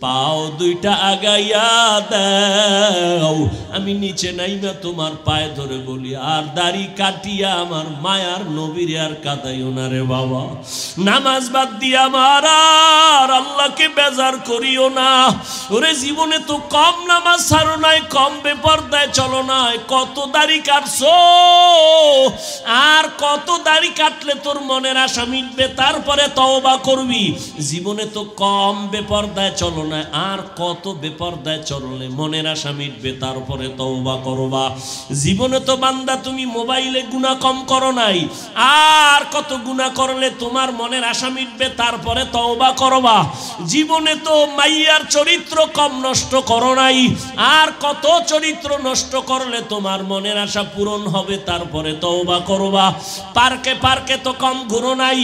পাও দুইটা আগাইয়া দাও, আমি নিচে নাইমা তোমার পায়ে ধরে বলি, আর দাড়ি কাটিয়া আমার মায়ার নবীর আর কাদাইও না রে বাবা। নামাজ বাদ দিয়া আমার আর আল্লাহকে বেজার করিও না। ওরে জীবনে তো কম নামাজ ছাড়ো নাই, কম বেপরদায় চলো নাই, কত দাড়ি কাটছো, আর কত দাড়ি কাটলে তোর মনের আশা মিটবে, তারপরে তওবা করবি। জীবনে তো কম বেপরদায় চলো না, আর কত বেপরদায় চললে মনের আশা মিটবে, তারপরে তওবা করবা। জীবনে তো বান্দা তুমি মোবাইলে গুনাহ কম করো নাই, আর কত গুনাহ করলে তোমার মনের আশা মিটবে, তারপরে তওবা করবা। জীবনে তো মাইয়ার চরিত্র কম নষ্ট করো নাই, আর কত চরিত্র নষ্ট করলে তোমার মনের আশা পূরণ হবে, তারপরে তওবা করবা। পার্কে পার্কে তো কম ঘুরো নাই,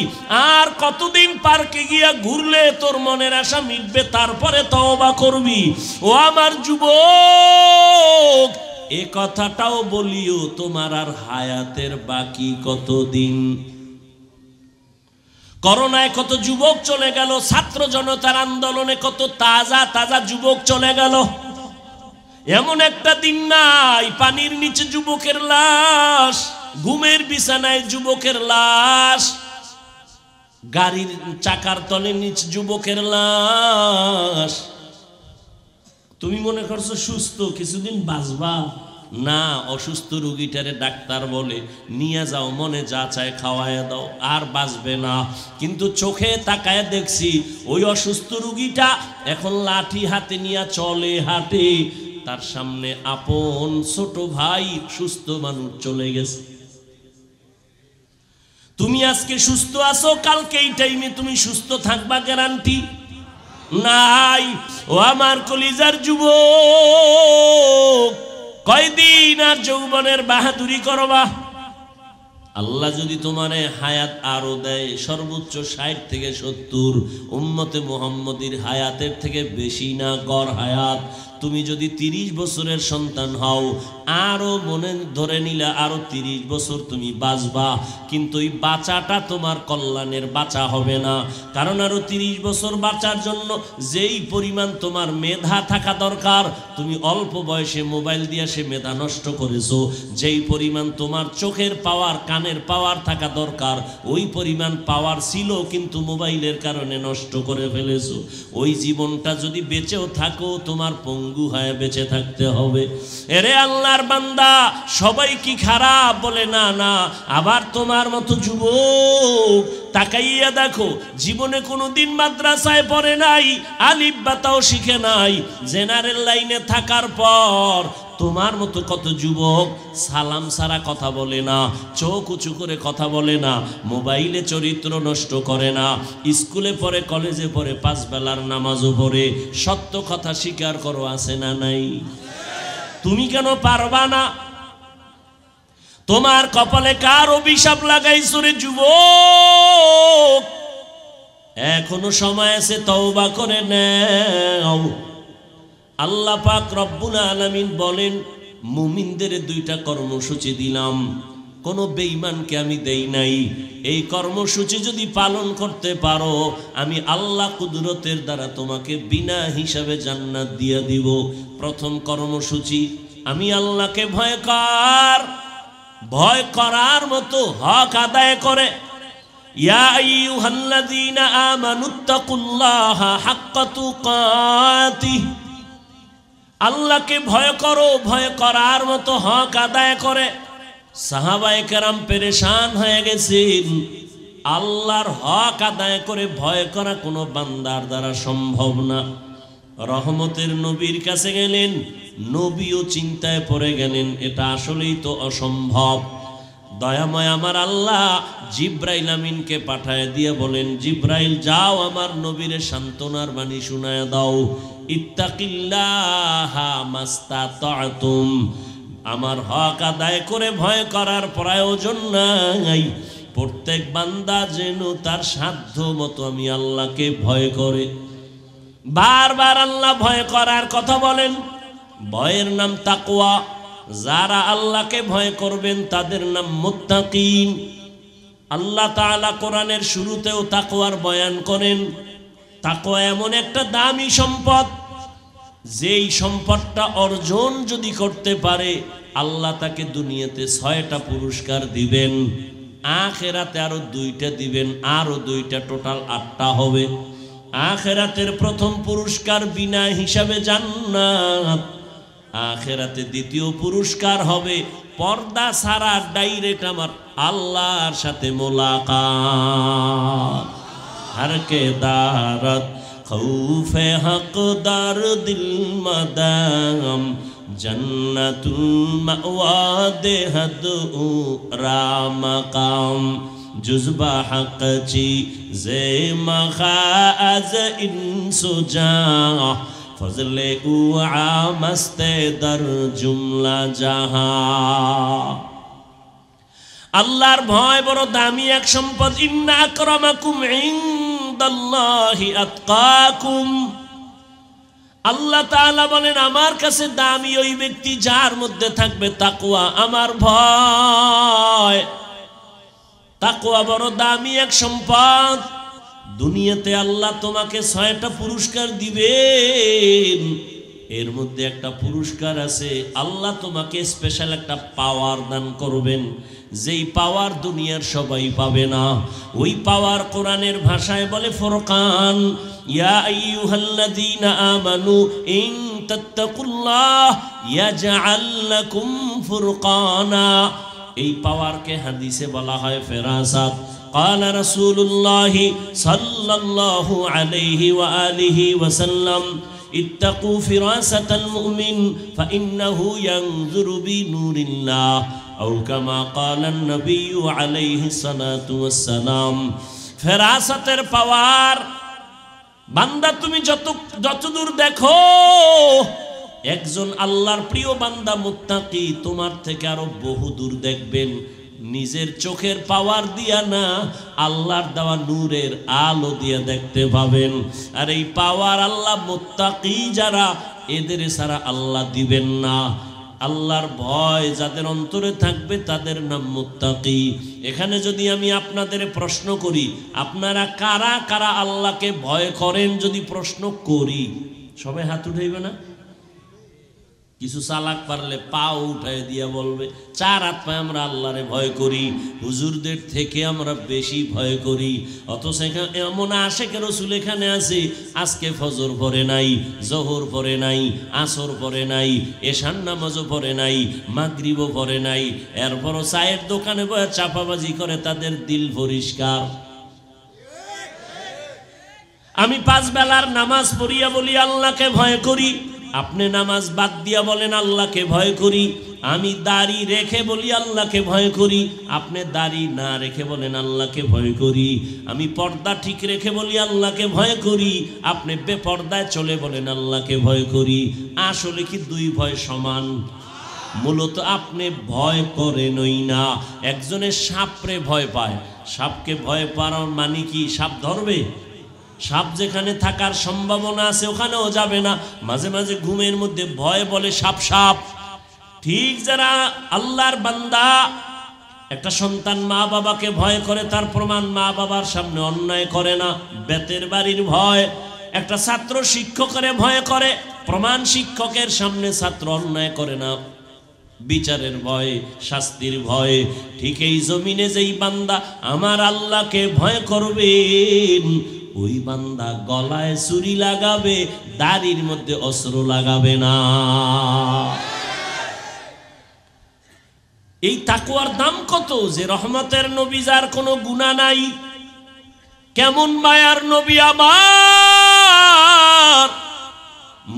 আর কতদিন পার্কে গিয়া ঘুরলে তোর মনের আশা মিটবে, তারপরে তওবা করবি। ও আমার যুবক, এ কথাটাও বলিও, তোমার আর হায়াতের বাকি কতদিন। করোনায় কত যুবক চলে গেল, ছাত্র জনতার আন্দোলনে কত তাজা তাজা যুবক চলে গেল। এমন একটা দিন নাই পানির নিচে যুবকের লাশ, ঘুমের বিছানায় যুবকের লাশ, গাড়ির চাকার তলে নিচে যুবকের লাশ। তুমি মনে করছো সুস্থ, কিছুদিন বাঁচবা না। অসুস্থ রোগীটারে ডাক্তার বলে নিয়ে যাও, মনে যা চায় খাওয়ায় দাও, আর বাঁচবে না। কিন্তু চোখে তাকায় দেখছি ওই অসুস্থ রোগীটা এখন লাঠি হাতে নিয়ে চলে হাঁটে, তার সামনে আপন ছোট ভাই সুস্থ মানুষ চলে গেছে। তুমি আজকে সুস্থ আছো, কালকে এই টাইমে তুমি সুস্থ থাকবা গ্যারান্টি নাই। ও আমার কলিজার যুবক, কয়দিন আর যৌবনের বাহাদুরি করবা? আল্লাহ যদি তোমারে হায়াত আরো দেয়, সর্বোচ্চ 60 থেকে 70, উম্মতে মুহাম্মদীর হায়াতের থেকে বেশি না গড় হায়াত। তুমি যদি 30 বছরের সন্তান হও, আরো মনে ধরে নিলে আরো 30 বছর তুমি বাঁচবা, কিন্তু এই বাঁচাটা তোমার কল্যাণের বাঁচা হবে না। কারণ আরো 30 বছর বাঁচার জন্য যেই পরিমাণ তোমার মেধা থাকা দরকার, তুমি অল্প বয়সে মোবাইল দিয়ে সে মেধা নষ্ট করেছো। যেই পরিমাণ তোমার চোখের পাওয়ার, কানের পাওয়ার থাকা দরকার, ওই পরিমাণ পাওয়ার ছিল, কিন্তু মোবাইলের কারণে নষ্ট করে ফেলেছো। ওই জীবনটা যদি বেঁচেও থাকো, তোমার পঙ্গু হয়ে বেঁচে থাকতে হবে। এরে আল্লাহর বান্দা, সবাই কি খারাপ? বলে না না। আবার তোমার মতো যুবক তাকাইয়া দেখো, জীবনে কোনোদিন মাদ্রাসায় পড়ে নাই, আলিফ বাতাও শিখে নাই, জেনারেল লাইনে থাকার পর তোমার মতো কত যুবক সালাম ছাড়া কথা বলে না, চোখ উঁচু করে কথা বলে না, মোবাইলে চরিত্র নষ্ট করে না, স্কুলে পড়ে, কলেজে পড়ে, 5 বেলার নামাজও পড়ে। সত্য কথা স্বীকার করো, আছে না নাই? তুমি কেন পারবা না? তোমার কপালে কার অভিশাপ লাগাইছো রে যুবক? এখনো সময় আছে, তওবা করে নাও। আল্লাহ পাক রব্বুল আলামিন বলেন, মুমিনদের 2টা কর্মসূচি দিলাম, কোনো বেঈমানকে আমি দেই নাই। এই কর্মসূচি যদি পালন করতে পারো, আমি আল্লাহ কুদরতের দ্বারা তোমাকে বিনা হিসাবে জান্নাত দিয়ে দিব। প্রথম কর্মসূচি, আমি আল্লাহকে ভয় করার মতো হক আদায় করে। ইয়া আইয়ুহাল্লাযীনা আমানুত্তাকুল্লাহা হাক্কা তুকাতিহ, আল্লাহকে ভয় করো, ভয় করার মতো হক আদায় করে। সাহাবায়ে কেরাম পেরেশান হয়ে গেছেন, আল্লাহর হক আদায় করে ভয় করা কোনো বান্দার দ্বারা সম্ভব না। রহমতের নবীর কাছে গেলেন, নবীও চিন্তায় পড়ে গেলেন, এটা আসলেই তো অসম্ভব। দয়াময় আমার আল্লাহ জিব্রাইল আমিনকে পাঠায় দিয়ে বলেন, জিব্রাইল যাও, আমার নবীরে সান্ত্বনার বাণী শোনায় দাও। ইত্তাকিল্লাহা মাস্তাতাতুম, আমার হক আদায় করে ভয় করার প্রয়োজন নাই। প্রত্যেক বান্দা যেন তার সাধ্য মতো আমি আল্লাহকে ভয় করে। বারবার আল্লাহ ভয় করার কথা বলেন। ভয়ের নাম তাকওয়া। যারা আল্লাহকে ভয় করবেন তাদের নাম মুত্তাকিন। আল্লাহ তাআলা কোরআনের শুরুতেও তাকওয়ার বয়ান করেন, তাকওয়া এমন একটা দামি সম্পদ, যেই সম্পদটা অর্জন যদি করতে পারে আল্লাহ তাকে দুনিয়াতে 6টা পুরস্কার দিবেন, আখিরাতে আরো 2টা দিবেন, আরো 2টা, টোটাল 8টা হবে। আখিরাতের প্রথম পুরস্কার বিনা হিসাবে জান্নাত, আখিরাতে দ্বিতীয় পুরস্কার হবে পর্দা ছাড়া ডাইরেক্ট আমার আল্লাহর সাথে মোলাকাত। हर के दारत खौफे हकदार दिल मदाम जन्नतुल मअवा देहद रामकाम जुज़बा हक ची जे मखाज इंसुजा फजले उआ मस्ते दर जुमला जहां। আল্লাহর ভয় বড় দামি এক সম্পদ। ইন্না আকরামাকুম ইনদাল্লাহি আতকাকুম। আল্লাহ তাআলা বলেন আমার কাছে দামি ওই ব্যক্তি যার মধ্যে থাকবে তাকওয়া, আমার ভয়। তাকওয়া বড় দামি এক সম্পদ। দুনিয়াতে আল্লাহ তোমাকে 6টা পুরস্কার দিবেন, এর মধ্যে একটা পুরস্কার আছে, আল্লাহ তোমাকে স্পেশাল একটা পাওয়ার দান করবেন, যেই পাওয়ার দুনিয়ার সবাই পাবে না। ওই পাওয়ার কোরআনের ভাষায় বলে ফুরকান। ইয়া আইয়ুহাল্লাযীনা আমানু ইন তাত্তাকুল্লাহ ইয়াজআল লাকুম ফুরকানা। এই পাওয়ারকে হাদিসে বলা হয় ফেরাসাত। قال رسول الله صلى الله عليه وآله وسلم اتقوا فراسة المؤمن فإنه ينظر بنور الله أو كما قال النبي عليه الصلاة والسلام। ফেরাসাতের পাওয়ার বান্দা তুমি যতদূর দেখো, একজন আল্লাহর প্রিয় বান্দা মুত্তাকি তোমার থেকে আরো বহু দূর দেখবেন। নিজের চোখের পাওয়ার দিয়া না, আল্লাহর দেওয়া নূরের আলো দিয়ে দেখতে পাবেন। আর এই পাওয়ার আল্লাহ মুত্তাকি যারা, এদের ছাড়া আল্লাহ দিবেন না। আল্লাহর ভয় যাদের অন্তরে থাকবে তাদের নাম মুত্তাকি। এখানে যদি আমি আপনাদের প্রশ্ন করি, আপনারা কারা কারা আল্লাহকে ভয় করেন, যদি প্রশ্ন করি, সবাই হাত উঠাইবে না? কিছু চালাক পারলে পাও উঠাই দিয়া বলবে 4 হাত পায়ে আমরা আল্লাহরে ভয় করি, হুজুরদের থেকে আমরা বেশি ভয় করি। অথচ এমন আশেকে রাসূল এখানে আছে, আজকে ফজর পড়ে নাই, জোহর পড়ে নাই, আসর পড়ে নাই, এশার নামাজও পড়ে নাই, মাগরিবও পড়ে নাই, এরপরও চায়ের দোকানে বসে চাপাবাজি করে, তাদের দিল পরিষ্কার। আমি 5 বেলার নামাজ পড়িয়া বলি আল্লাহকে ভয় করি, আপনি নামাজ বাদ দিয়া বলেন আল্লাহকে ভয় করি। আমি দাড়ি রেখে বলি আল্লাহকে ভয় করি, আপনি দাড়ি না রেখে বলেন আল্লাহকে ভয় করি। আমি পর্দা ঠিক রেখে বলি আল্লাহকে ভয় করি, আপনি বেপর্দায় চলে বলেন আল্লাহকে ভয় করি। আসলে কি 2 ভয় সমান? মূলত আপনি ভয় করেনই না। একজনের সাপরে ভয় পায়, সাপকে ভয় পাওয়ার মানে কি সাপ ধরবে? সাপ যেখানে থাকার সম্ভাবনা আছে ওখানেও যাবে না। মাঝে মাঝে ঘুমের মধ্যে ভয় বলে সাপ সাপ। ঠিক যারা আল্লাহর বান্দা, একটা সন্তান মা বাবাকে ভয় করে, তার প্রমাণ মা বাবার সামনে অন্যায় করে না, বেতের বাড়ির ভয়। একটা ছাত্র শিক্ষকের ভয় করে, প্রমাণ শিক্ষকের সামনে ছাত্র অন্যায় করে না, বিচারের ভয়, শাস্তির ভয়। ঠিক এই জমিনে যেই বান্দা আমার আল্লাহকে ভয় করবেন, ওই বান্দা গলায় ছুরি লাগাবে, দাড়ির মধ্যে অস্ত্র লাগাবে না। এই তাকওয়ার দাম কত? যে রহমতের নবী, যার কোনো গুনাহ নাই। কেমন মায়ার নবী আমার!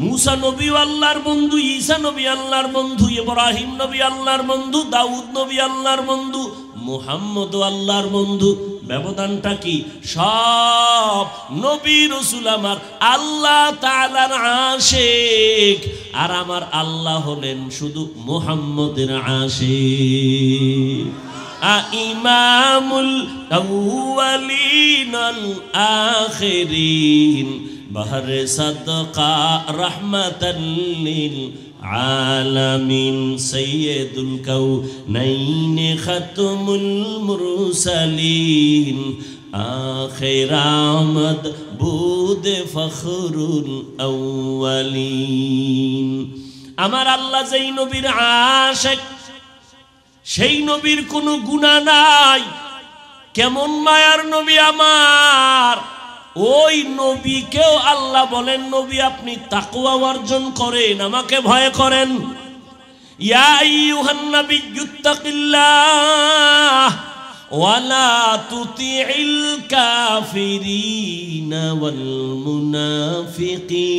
মুসা নবী আল্লাহর বন্ধু, ঈসা নবী আল্লাহর বন্ধু, ইব্রাহিম নবী আল্লাহর বন্ধু, দাউদ নবী আল্লাহর বন্ধু, মুহাম্মদ আল্লাহর বন্ধু। ব্যবধানটা কি? সব নবী রাসূল আমার আল্লাহ তাআলার আশিক, আর আমার আল্লাহ হলেন শুধু মুহাম্মদের আশিক। ইমামুল আউয়ালিন আল আখিরিন বাহরে সাদকা রাহমাতাল লিল আলামিন সাইয়্যিদুল কাউনাইন খাতমুল মুরসালিন আখির আমদ বুদে ফখরুল আউয়ালিন। আমার আল্লাহ যেই নবীর আশিক, সেই নবীর কোনো গুনাহ নাই। কেমন মায়ার নবী আমার, ওই নবীকেও আল্লাহ বলেন, নবী আপনি তাকওয়া অর্জন করেন, আমাকে ভয় করেন। ইয়া আইয়ুহান নাবিয়্যুত্তাকিল্লাহ ওয়ালা তুতিইল কাফিরিনা ওয়াল মুনাফিকিন।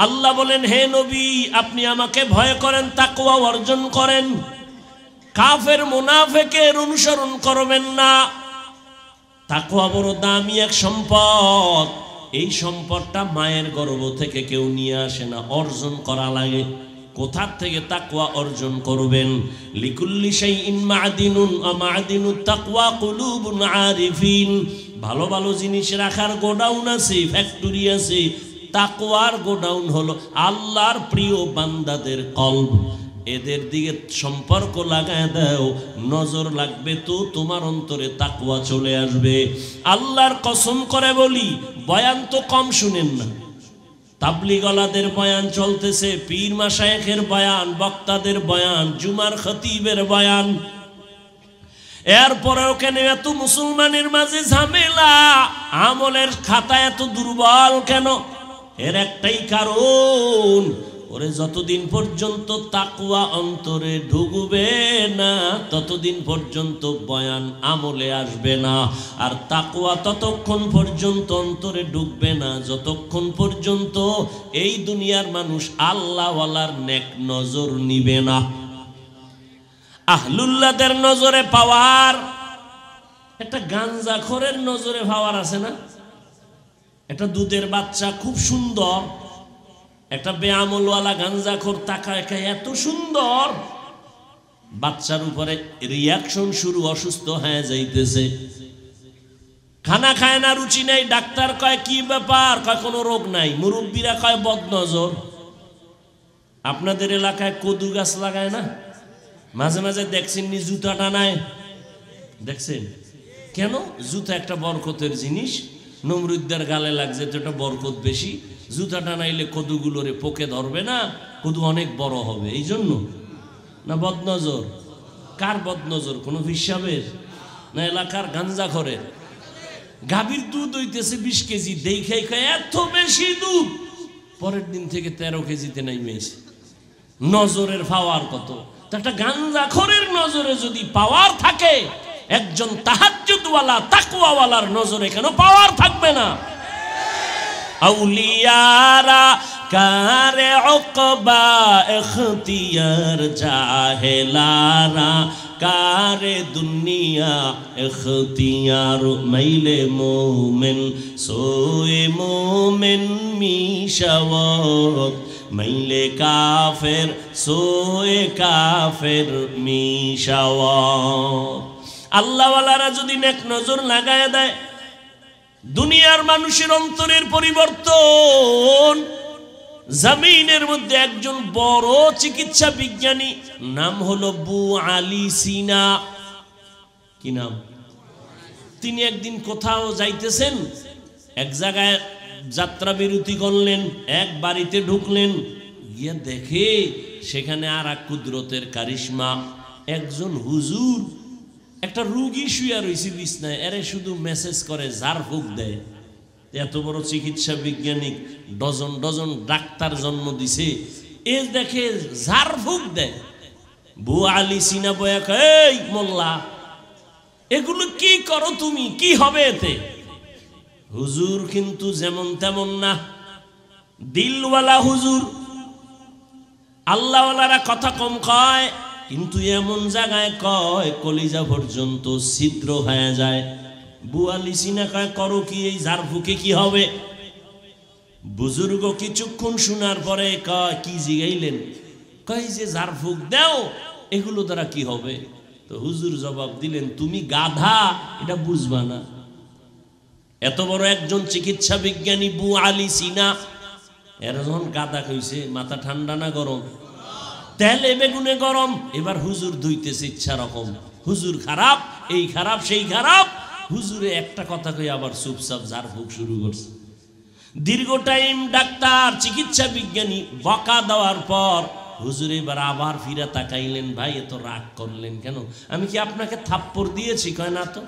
আল্লাহ বলেন, হে নবী আপনি আমাকে ভয় করেন, তাকওয়া অর্জন করেন, কাফের মুনাফিকের অনুসরণ করবেন না। তাকওয়া বড় দামি এক সম্পদ। এই সম্পদটা মায়ের গর্ভ থেকে কেউ নিয়ে আসে না, অর্জন করা লাগে। কোথা থেকে তাকওয়া অর্জন করবেন? লিকুল্লি শাইইন মা'দিনুন ওয়া মা'দিনুত তাকওয়া কুলুবুন আরিফিন। ভালো ভালো জিনিস রাখার গোডাউন আছে, ফ্যাক্টরি আছে। তাকওয়ার গোডাউন হলো আল্লাহর প্রিয় বান্দাদের কলব। এদের দিকে সম্পর্ক লাগায় দাও, নজর লাগবে তো তোমার অন্তরে তাকওয়া চলে আসবে। আল্লাহর কসম করে বলি, বয়ান তো কম শুনেন না। তাবলিগওয়ালাদের বয়ান চলতেছে, পীর মাশায়েখের বয়ান, বক্তাদের বয়ান, জুমার খতিবের বয়ান। এরপরেও কেন এত মুসলমানের মাঝে ঝামেলা? আমলের খাতা এত দুর্বল কেন? এর একটাই কারণ, ওরে যতদিন পর্যন্ত তাকওয়া অন্তরে ঢুকবে না ততদিন পর্যন্ত বয়ান আমলে আসবে না। আর তাকওয়া ততক্ষণ পর্যন্ত অন্তরে ঢুকবে না যতক্ষণ পর্যন্ত এই দুনিয়ার মানুষ আল্লাহওয়ালার নেক নজর নিবে না। আহলুল্লাহদের নজরে পাওয়ার, একটা গাঞ্জাখোরের নজরে পাওয়ার আছে না? একটা দুধের বাচ্চা খুব সুন্দর, একটা বেআমলওয়ালা গাঞ্জাখোর তাকায় এত সুন্দর, বাচ্চার উপরে রিয়াকশন শুরু, অসুস্থ হয়ে যাইতেছে, খানা খায় না, রুচি নাই। ডাক্তার কয় কি ব্যাপার? কয় কোনো রোগ নাই। মুরব্বীরা কয় বদনজর। আপনাদের এলাকায় কদু গাছ লাগায় না? মাঝে মাঝে দেখছেন নি জুতা টানায়? দেখছেন কেন? জুতা একটা বরকতের জিনিস, নমরুদ্দের গালে লাগছে তো এটা বরকত বেশি। জুতা টানাইলে কদুগুলোরে পোকে ধরবে না, কদু অনেক বড় হবে, এই জন্য। না বদনজর? কার বদনজর? কোনো হিসাবের না এলাকার গাঞ্জাখোরের? গাভীর দুধ হইতেছে 20 কেজি, দেখে এত বেশি দুধ, পরের দিন থেকে 13 কেজিতে নাইমেছে। নজরের পাওয়ার কত! তো একটা গাঞ্জাখোরের নজরে যদি পাওয়ার থাকে, একজন তাহাজ্জুদওয়ালা তাকওয়াওয়ালার নজরে কেন পাওয়ার থাকবে না? আউলিয়ারা কারে উকবা ইখতিয়ার, জাহেলারা কারে দুনিয়া ইখতিয়ার। মাইলে মোমেন সোয়ে মোমেন মিশাওয়াত, মাইলে কাফের সোয়ে কাফের মিশাওয়াত। আল্লাহওয়ালারা যদি নেক নজর লাগায় দেয়, দুনিয়ার মানুষের অন্তরের পরিবর্তন। জমিনের মধ্যে একজন বড় চিকিৎসা বিজ্ঞানী, নাম হলো আবু আলী সিনা। কি নাম? তিনি একদিন কোথাও যাইতেছেন, এক জায়গায় যাত্রা বিরতি করলেন, এক বাড়িতে ঢুকলেন, গিয়ে দেখে সেখানে আর এক কুদরতের কারিশমা, একজন হুজুর একটা রুগী শুয়ে রয়েছে বিছনায়, এরে শুধু মেসেজ করে, ঝাড়ফুঁক দেয়। এত বড় চিকিৎসা বিজ্ঞানী, ডজন ডজন ডাক্তার জন্ম দিছে, এ দেখে ঝাড়ফুঁক দেয়। আবু আলী সিনা বয়া কয়, এই মোল্লা, এগুলো কি করো তুমি? কি হবে এতে? হুজুর কিন্তু যেমন তেমন না, দিলওয়ালা হুজুর। আল্লাহওয়ালারা কথা কম কয়, কিন্তু এমন জায়গায় কয় কলিজা পর্যন্ত ছিদ্র হয়ে যায়। আবু আলী সিনা কয়, করো কি? এই ঝাড়ফুঁকে কি হবে? বুজুর্গ কিছুক্ষণ শোনার পরে কয়, কি জিগাইলেন? কয় যে ঝাড়ফুঁক দাও, এগুলো দ্বারা কি হবে? তো হুজুর জবাব দিলেন, তুমি গাধা, এটা বুঝবা না। এত বড় একজন চিকিৎসা বিজ্ঞানী আবু আলী সিনা, এর যখন গাধা কইছে, মাথা ঠান্ডা না গরম? তেলে বেগুনে গরম। এবার হুজুর ধুইতেছে ইচ্ছা রকম, হুজুর খারাপ, এই খারাপ সেই খারাপ। হুজুরে একটা কথা কই আবার চুপচাপ ঝাড়ফুঁক শুরু করছে। দীর্ঘ টাইম ডাক্তার চিকিৎসা বিজ্ঞানী বকা দেওয়ার পর হুজুর এবার আবার ফিরে তাকাইলেন, ভাই এত রাগ করলেন কেন? আমি কি আপনাকে থাপ্পড় দিয়েছি? কয় না তো।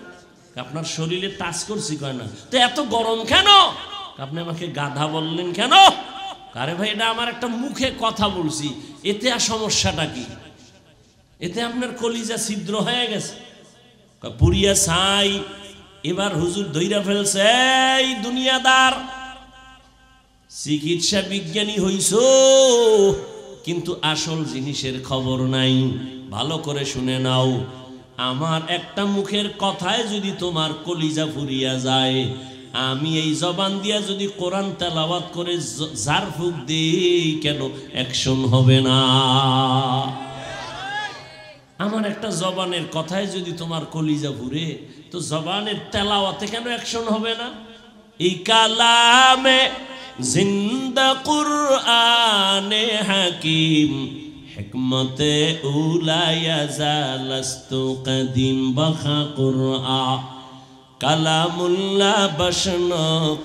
আপনার শরীরে টাচ করছি? কয় না তো। এত গরম কেন? আপনি আমাকে গাধা বললেন কেন? আরে ভাই এটা আমার একটা মুখে কথা বলছি, এতে আর সমস্যাটা কি? এতে আপনার কলিজা ছিদ্র হয়ে গেছে, পুরিয়া ছাই। এবার হুজুর ধইরা ফেলছে, এই দুনিয়াদার, চিকিৎসা বিজ্ঞানী হইছো কিন্তু আসল জিনিসের খবর নাই। ভালো করে শুনে নাও, আমার একটা মুখের কথায় যদি তোমার কলিজা ফুরিয়া যায়, আমি এই জবান দিয়া যদি কোরআন তেলাওয়াত করে ঝাড়ফুঁক দিই, কেন অ্যাকশন হবে না? আমার একটা জবানের কথায় যদি তোমার কলিজা ফুরে, তো জবানের তেলাওয়াতে কেন অ্যাকশন হবে না? এই কালামে জিন্দা কুরআনে হাকিম হিকমতে উলায়া জালাস্তু কদিম বখা কুরআ কালামুল্লাহ বশন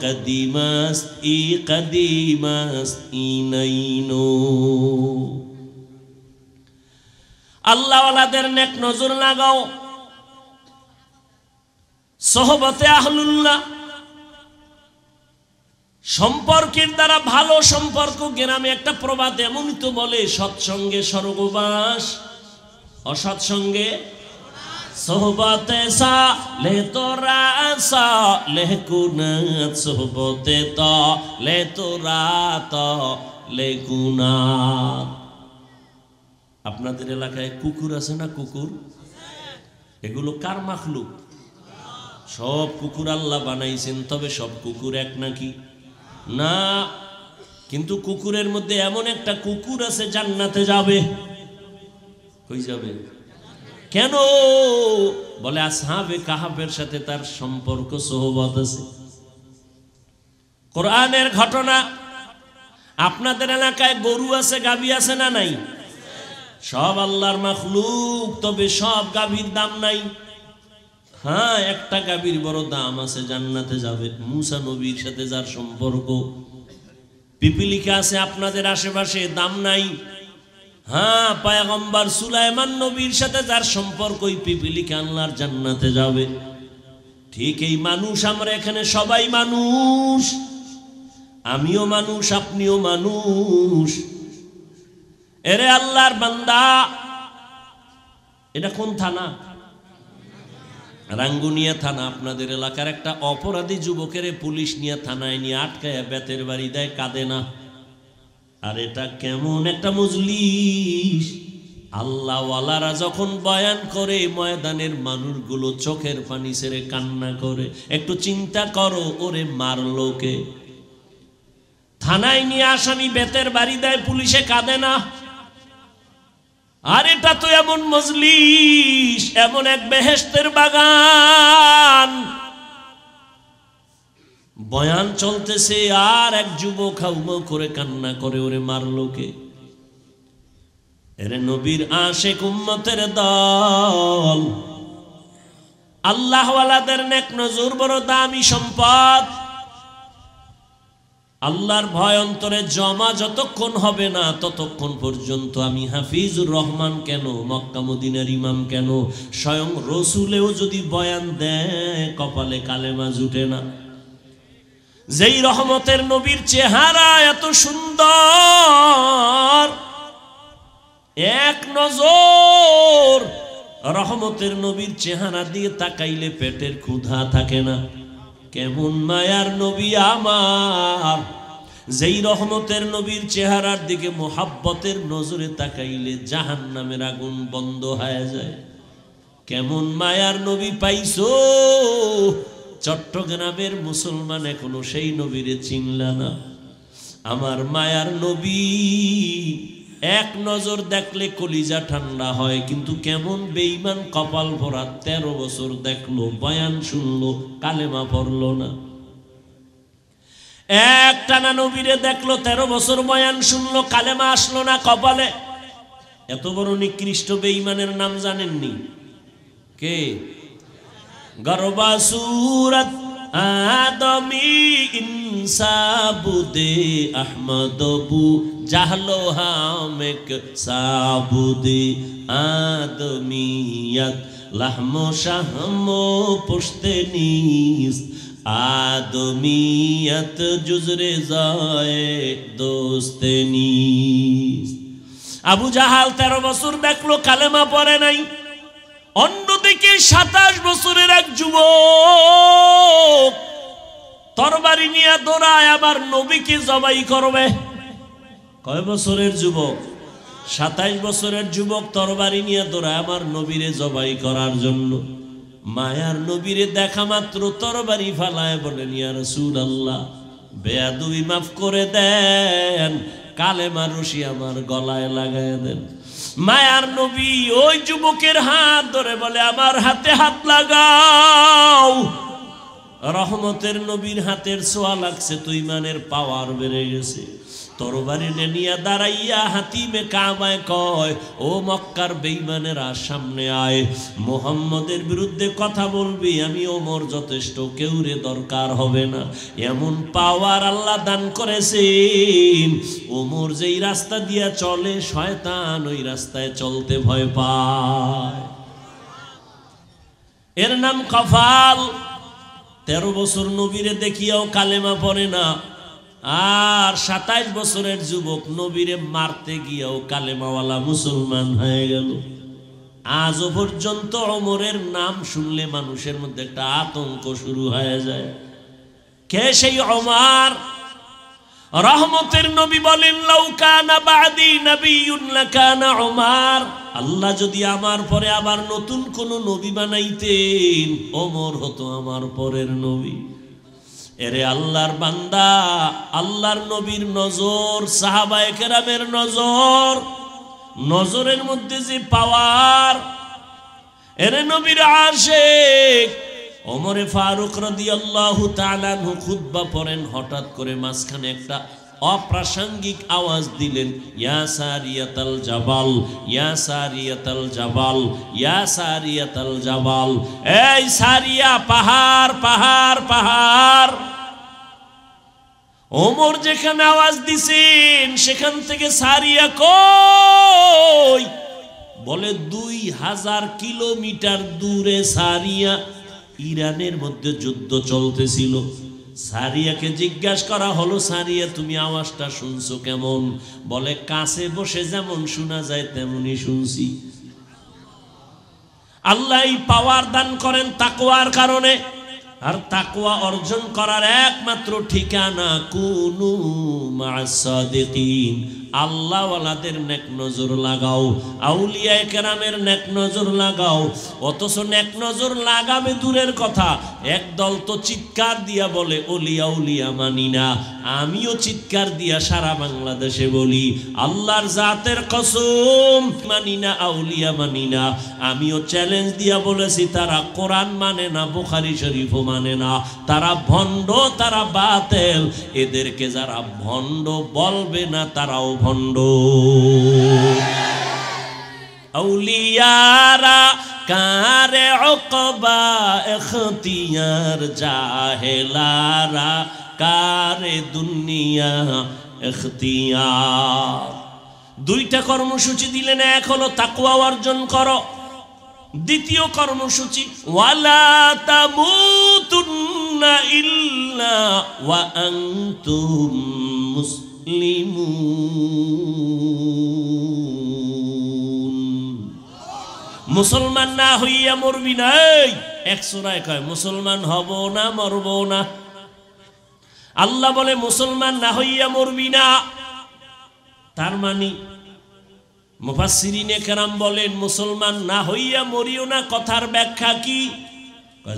কদিমাস্ত ই কদিমাস্ত ইনাইনো। আল্লাহওয়ালাদের নেক নজর লাগাও, সোহবতে আহলুল্লাহ, সম্পর্কের দ্বারা ভালো সম্পর্ক। গ্রামে একটা প্রবাদ এমনই তো বলে, সৎসঙ্গে স্বর্গবাস, অসৎসঙ্গে সোহবতে সালে তোরা সালে কুনাত, সোহবতে তালে তোরা তালে কুনাত। আপনাদের এলাকায় কুকুর আছে না? কুকুর, এগুলো কার মাখলুক? সব কুকুর আল্লাহ বানাইছেন, তবে সব কুকুর এক নাকি? না। কিন্তু কুকুরের মধ্যে এমন একটা কুকুর আছে জান্নাতে যাবে। কই যাবে? কেন? বলে আসহাবে কাহাফের সাথে তার সম্পর্ক, সোহবত আছে। কোরআনের ঘটনা। আপনাদের এলাকায় গরু আছে, গাভী আছে না নাই? সব আল্লাহর মাখলুক, তবে সব গাভীর দাম নাই। হ্যাঁ, একটা গাভীর বড় দাম আছে, জান্নাতে যাবে। মুসা নবীর সাথে যার সম্পর্ক। পিপিলিকা আছে আপনাদের আশেপাশে, দাম নাই। হ্যাঁ, পয়গম্বর সুলাইমান নবীর সাথে যার সম্পর্ক, ওই পিপিলিকা আল্লাহর জান্নাতে যাবে। ঠিক এই মানুষ, আমরা এখানে সবাই মানুষ, আমিও মানুষ, আপনিও মানুষ। এরে আল্লাহর বান্দা, এটা কোন থানা? রাঙ্গুনিয়া থানা। আপনাদের এলাকার একটা অপরাধী যুবকের পুলিশ নিয়ে থানায় নিয়ে আটকায় বেতের বাড়ি দেয়, কাঁদে না। আর এটা কেমন একটা মজলিস! আল্লাহওয়ালারা যখন বয়ান করে, ময়দানের মানুষগুলো চোখের পানি ছেড়ে কান্না করে। একটু চিন্তা করো, ওরে মারলো কে? থানায় নিয়ে আসামি বেতের বাড়ি দেয়, পুলিশে কাঁদে না। আর এটা তো এমন মজলিস, এমন এক বেহেশতের বাগান, বয়ান চলতেছে আর এক যুবক হাউমাউ করে কান্না করে, ওরে মারলো কে? এরে নবীর আশিক উম্মতের দল, আল্লাহওয়ালাদের নেক নজর বড় দামি সম্পদ। আল্লাহর ভয় অন্তরে জমা যতক্ষণ হবে না, ততক্ষণ পর্যন্ত আমি হাফিজুর রহমান কেন, মক্কা মদিনার ইমাম কেন, স্বয়ং রসুলেও যদি বয়ান দেয়, কপালে কালেমা জুটে না। যেই রহমতের নবীর চেহারা এত সুন্দর, এক নজর রহমতের নবীর চেহারা দিয়ে তাকাইলে পেটের ক্ষুধা থাকে না। কেমন মায়ার নবী আমার! যেই রহমতের নবীর চেহারার দিকে মোহাব্বতের নজরে তাকাইলে জাহান্নামের আগুন বন্ধ হয়ে যায়। কেমন মায়ার নবী পাইছো! চট্টগ্রামের মুসলমান এখনো সেই নবীরে চিনলা না। আমার মায়ার নবী এক নজর দেখলে কলিজা ঠান্ডা হয়, কিন্তু কেমন বেঈমান কপাল ভরা, 13 বছর দেখলো, বয়ান শুনলো, কালেমা পড়লো না। এক টানা নবীরে দেখলো, 13 বছর বয়ান শুনলো, কালেমা আসলো না কপালে। এত বড় নিকৃষ্ট বেঈমানের নাম জানেননি? কে? গরবা সুরত আদমি ইনসাবুদে আহমদবু জাহলো হামেক সাবুদে আদমিয়ত লাহমো শাহমো পুশতে নিস আদমিয়ত জুজরে যায় দোস্তে নিস। আবু জাহাল 13 বছর দেখলো, কালেমা পড়ে নাই। অন্যদিকে 27 বছরের এক যুবক তরবারি নিয়ে দৌড়ায় আবার নবীকে জবাই করবে। কয় বছরের যুবক? 27 বছরের যুবক তরবারি নিয়ে দৌড়ায় আমার নবীরে জবাই করার জন্য। মায়ার নবীরে দেখা মাত্র তরবারি ফালায় বলেন, ইয়া রাসূলুল্লাহ, বেয়াদবি মাফ করে দেন, কালেমা রশি আমার গলায় লাগায় দেন। মায়ার নবী ওই যুবকের হাত ধরে বলে, আমার হাতে হাত লাগাও। রহমতের নবীর হাতের ছোঁয়া লাগছে তো ইমানের পাওয়ার বেড়ে গেছে। তরবারি নিয়ে দাঁড়াইয়া হাতিমে কাবায় কয়, ও মক্কার বেঈমানেরা সামনে আয়, মুহাম্মদের বিরুদ্ধে কথা বলবি, আমি ওমর যথেষ্ট, কেউরে দরকার হবে না। এমন পাওয়ার আল্লাহ দান করেছেন, ওমর যেই রাস্তা দিয়া চলে শয়তান ওই রাস্তায় চলতে ভয় পায়। এর নাম কফাল। 13 বছর নবীরে দেখিয়াও কালেমা পড়ে না, আর 27 বছরের যুবক নবীরে মারতে গিয়েও কালেমাওয়ালা মুসলমান হয়ে গেল। আজও পর্যন্ত ওমরের নাম শুনলে মানুষের মধ্যে একটা আতঙ্ক শুরু হয়ে যায়। কে সেই ওমর? রহমতের নবী বলেন, লাউ কানা বাদি নবিয়্যুন লাকানা ওমর। আল্লাহ যদি আমার পরে আবার নতুন কোন নবী বানাইতেন, ওমর হতো আমার পরের নবী। এরে আল্লাহর বান্দা, আল্লাহর নবীর নজর, সাহাবায়ে কেরামের নজর, নজরের মধ্যে যে পাওয়ার। এরে নবীর আশিক ওমরে ফারুক রাদিয়াল্লাহু তাআলা আনহু খুতবা পড়েন, হঠাৎ করে মাঝখানে একটা অপ্রাসঙ্গিক আওয়াজ দিলেন, ইয়া সারিয়াতাল জাবাল, ইয়া সারিয়াতাল জাবাল, ইয়া সারিয়াতাল জাবাল। এই সারিয়া, পাহাড় পাহাড় পাহাড়। ওমর যেখানে আওয়াজ দিছেন সেখান থেকে সারিয়া কই? বলে 2000 কিলোমিটার দূরে সারিয়া। ইরানের মধ্যে যুদ্ধ চলতেছিল। সারিয়াকে জিজ্ঞাসা করা হলো, সারিয়া তুমি আওয়াজটা শুনছো কেমন? বলে কাছে বসে যেমন শোনা যায় তেমনই শুনছি। আল্লাহ এই পাওয়ার দান করেন তাকওয়ার কারণে। আর তাকওয়া অর্জন করার একমাত্র ঠিকানা কুনু মা'আস সাদিকিন। আল্লাহওয়ালাদের নেক নজর লাগাও, আউলিয়ায়ে কেরামের নেক নজর লাগাও। অথচ নেক নজর লাগাবে দূরের কথা, একদল তো চিৎকার দিয়া বলে ওলিয়া উলিয়া মানি না। আমিও চিৎকার দিয়া সারা বাংলাদেশে বলি, আল্লাহর জাতের কসম মানি না, আউলিয়া মানি না। আমিও চ্যালেঞ্জ দিয়া বলেছি, তারা কোরআন মানে না, বুখারী শরীফও মানে না, তারা ভণ্ড, তারা বাতেল। এদেরকে যারা ভণ্ড বলবে না তারাও ভণ্ড। আউলিয়ারা কারে উকবা ইখতিয়ার, জাহেলারা কারে দুনিয়া ইখতিয়ার। দুইটা কর্মসূচি দিলেন, এক হলো তাকওয়া অর্জন করো, দ্বিতীয় কর্মসূচি ওয়ালা তামুতুন্না ইল্লা ওয়া আনতুম মুসলিমুন। মুসলমান না হইয়া মরবি না। এক সূরায় কয় মুসলমান হব না, মরব না। আল্লাহ বলে মুসলমান না হইয়া মরবি না। তার মানে মুফাসসিরিনে কেরাম বলেন মুসলমান না হইয়া মরিও না কথার ব্যাখ্যা কি?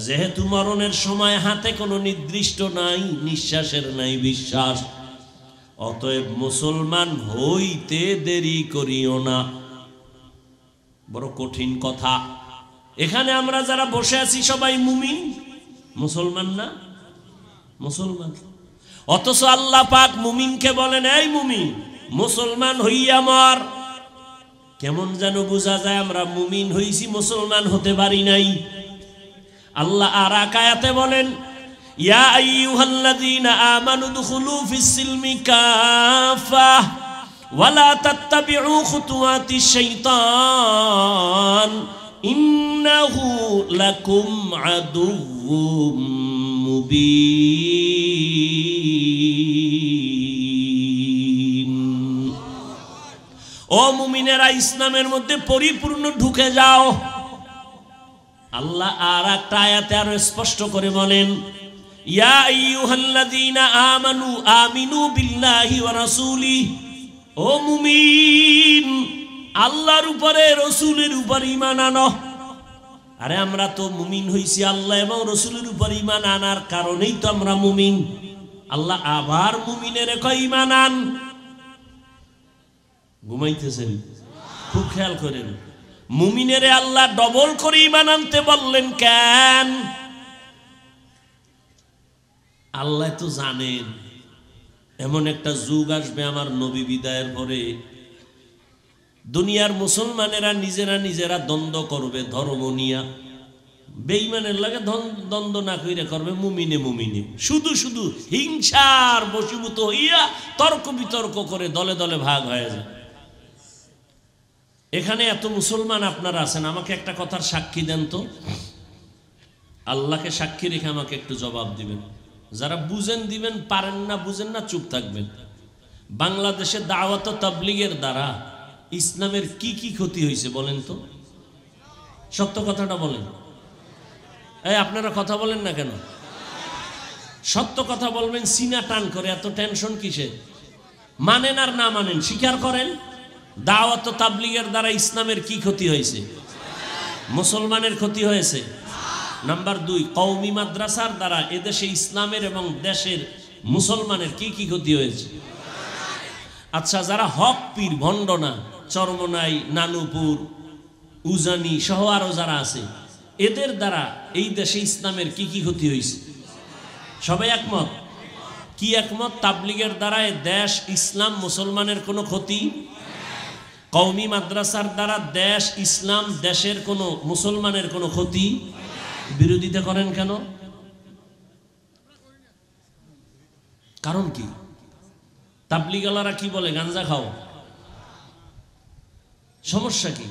যেহেতু মরণের সময় হাতে কোনো নির্দিষ্ট নাই, নিঃশ্বাসের নাই বিশ্বাস, অতএব মুসলমান হইতে দেরি করিও না। বড় কঠিন কথা। এখানে আমরা যারা বসে আছি সবাই মুমিন, মুসলমান না? মুসলমান। অথচ আল্লাহ পাক মুমিনকে বলেন, এই মুমিন মুসলমান হইয়া মর। কেমন যেন বোঝা যায় আমরা মুমিন হইছি, মুসলমান হতে পারি নাই। আল্লাহ আর এক আয়াতে বলেন, ইয়া আইয়ুহাল্লাযীনা আমানু দুখুলু ফিস-সিলমি কাফা ওয়ালা তাত্তাবিউ খুতুওয়াতিশ শাইতান ইন্নাহু লাকুম আদুউম মুবিন। ও মুমিনেরা, ইসলামের মধ্যে পরিপূর্ণ ঢুকে যাও। আল্লাহ আর একটা আয়াতে আরো স্পষ্ট করে বলেন, ইয়া আইয়ুহাল্লাযীনা আমানু আমিনু বিল্লাহি ওয়া রাসূলি। ও মুমিন, আল্লাহর উপরে রাসূলের উপর ঈমান আনো। আরে আমরা তো মুমিন হইছি আল্লাহ এবং রাসূলের উপর ঈমান আনার কারণেই তো আমরা মুমিন। আল্লাহ আবার মুমিনের কয় ঈমান আন। ঘুমাইতেছেন? খুব খেয়াল করেন, মুমিনেরে আল্লাহ ডবল করে ঈমান আনতে বললেন কেন? আল্লাহ তো জানেন এমন একটা যুগ আসবে আমার নবী বিদায়ের পরে, দুনিয়ার মুসলমানেরা নিজেরা নিজেরা দ্বন্দ্ব করবে ধর্ম নিয়া। বেঈমানের লাগে দ্বন্দ্ব না কইরা করবে মুমিনে মুমিনে, শুধু শুধু হিংসার বশীভূত হইয়া তর্ক বিতর্ক করে দলে দলে ভাগ হয়ে যায়। এখানে এত মুসলমান আপনারা আছেন, আমাকে একটা কথার সাক্ষী দেন তো। আল্লাহকে সাক্ষী রেখে আমাকে একটু জবাব দিবেন। যারা বুঝেন দিবেন, পারেন না বুঝেন না চুপ থাকবেন। বাংলাদেশে দাওয়াত ও তাবলীগের দ্বারা ইসলামের কি কি ক্ষতি হয়েছে বলেন তো? সত্য কথাটা বলেন। এই আপনারা কথা বলেন না কেন? সত্য কথা বলবেন, সিনা টান করে এত টেনশন কিসে? মানেন আর না মানেন স্বীকার করেন। দাওয়াত ও তাবলীগের দ্বারা ইসলামের কি ক্ষতি হয়েছে? মুসলমানের ক্ষতি হয়েছে। নাম্বার 2, কওমি মাদ্রাসার দ্বারা এদেশে ইসলামের এবং দেশের মুসলমানের কি কি ক্ষতি হয়েছে? আচ্ছা, যারা হক পীর ভণ্ডনা, চরমনাই, নানুপুর, উজানি সহ আরো যারা আছে, এদের দ্বারা এই দেশে ইসলামের কি কি ক্ষতি হয়েছে? সবাই একমত? কি একমত? তাবলীগের দ্বারা দেশ, ইসলাম, মুসলমানের কোনো ক্ষতি? কওমি মাদ্রাসার দ্বারা দেশ, ইসলাম, দেশের কোনো মুসলমানের কোনো ক্ষতি? বিরোধিতা করেন কেন? কারণ কি? তাবলীগওয়ালারা কি বলে? গাঞ্জা খাও। সমস্যা কি?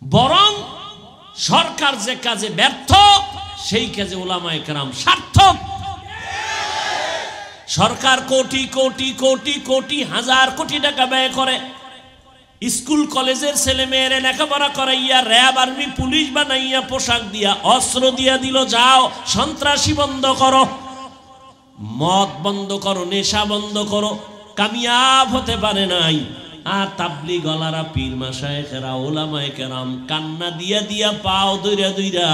বরং সরকার যে কাজে ব্যর্থ সেই কাজে উলামায়ে কেরাম সার্থক। সরকার কোটি কোটি কোটি কোটি হাজার কোটি টাকা ব্যয় করে স্কুল কলেজের ছেলে মেয়েরে লেখাপড়া করাইয়া র্যাব আর্মি পুলিশ বানাইয়া পোশাক দিয়া অস্ত্র দিয়া দিল, যাও সন্ত্রাসী বন্ধ করো, মদ বন্ধ করো, নেশা বন্ধ করো। কামিয়াব হতে পারে নাই। আর তাবলীগওয়ালারা, পীর মাশায়েখেরা, উলামায়ে কেরাম কান্না দিয়া দিয়া পাও দইরা দইরা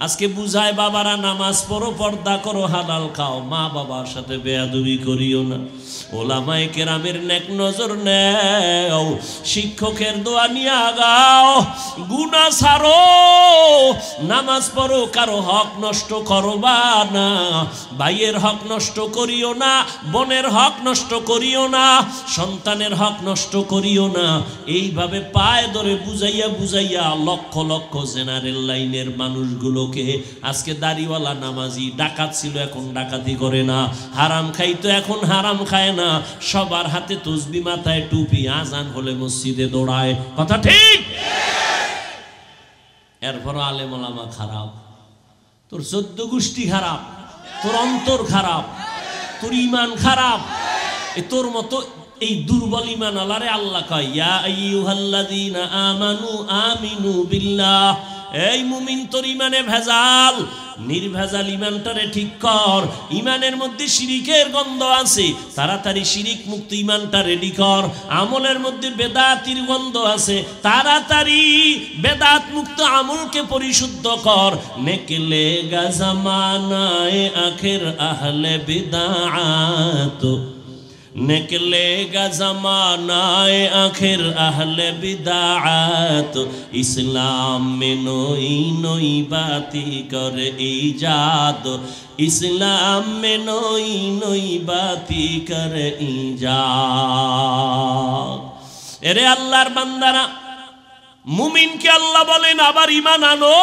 আজকে বুঝায়, বাবারা নামাজ পড়ো, পর্দা করো, হালাল খাও, মা বাবার সাথে বেয়াদবি করিও না, ওলামায়ে কেরামের নেক নজর নেও, শিক্ষকের দোয়া নিয়ে আগাও, গুনাহ ছাড়ো, নামাজ পড়ো, কারো হক নষ্ট করবা না, ভাইয়ের হক নষ্ট করিও না, বোনের হক নষ্ট করিও না, সন্তানের হক নষ্ট করিও না। এইভাবে পায়ে ধরে বুঝাইয়া বুঝাইয়া লক্ষ লক্ষ জেনারেল লাইনের মানুষগুলো আজকে দাড়িওয়ালা নামাজি, ডাকাত ছিল এখন ডাকাতি করে না, হারাম খাইতো এখন হারাম খায় না, সবার হাতে তসবি, মাথায় টুপি, আজান হলে মসজিদে দৌড়ায়। কথা ঠিক? এরপর আলেম ওলামা খারাপ, তোর 14 গোষ্ঠী খারাপ, তোর অন্তর খারাপ, তোর ঈমান খারাপ। তোর মতো এই দুর্বল ঈমান আল্লাহরে আল্লাহ কয়, ইয়া আইয়ুহাল্লাযীনা আমানু আমিনু বিল্লাহ। এই মুমিন, তোর ইমানে ভেজাল, নির্ভেজাল ইমানটারে ঠিক কর। ইমানের মধ্যে শিরিকের গন্ধ আছে, তাড়াতাড়ি শিরিক মুক্ত ইমানটা রেডি কর। আমলের মধ্যে বেদাতির গন্ধ আছে, তাড়াতাড়ি বেদাত মুক্ত আমলকে পরিশুদ্ধ কর। নেকলে গা জামানায়ে আখির আহলে বিদআত, निकलेगा ज़मानाए आखिर अहले बिदाअत, इस्लाम में नई नई बाती कर ईजाद, इस्लाम में नई नई बाती कर ईजाद। एरे अल्लाहर बंदारा, मुमिन के अल्लाह बोलेन आबार ईमान आनो,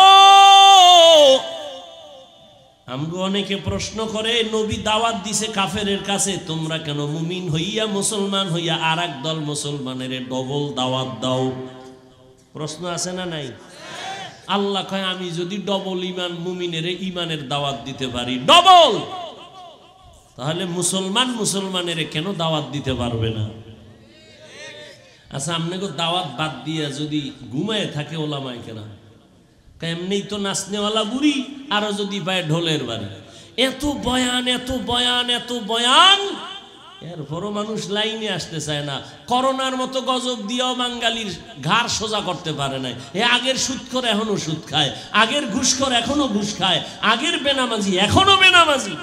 আমগো অনেকে প্রশ্ন করে নবী দাওয়াত দিছে কাফেরের কাছে, তোমরা কেন মুমিন হইয়া মুসলমান হইয়া আর এক দল মুসলমানের ডবল দাওয়াত দাও? প্রশ্ন আছে না নাই? আল্লাহ কয় আমি যদি ডবল ইমান মুমিনের ইমানের দাওয়াত দিতে পারি ডবল, তাহলে মুসলমান মুসলমানের কেন দাওয়াত দিতে পারবে না? আচ্ছা আপনাকে দাওয়াত বাদ দিয়া যদি ঘুমায় থাকে ওলামায়ে কেরাম, এমনি তো নাচনেওয়ালা বুড়ি, আরো যদি পায় ঢোলের বাড়ি, এত বয়ান এত বয়ান এত বয়ান, এরপরও মানুষ লাইনে আসতে চায় না। করোনার মতো গজব দিয়েও বাঙালির ঘাড় সোজা করতে পারে নাই। এ আগের সুদখোর এখনো সুদ খায়, আগের ঘুষখোর এখনো ঘুষ খায়, আগের বেনামাজি এখনো বেনামাজি।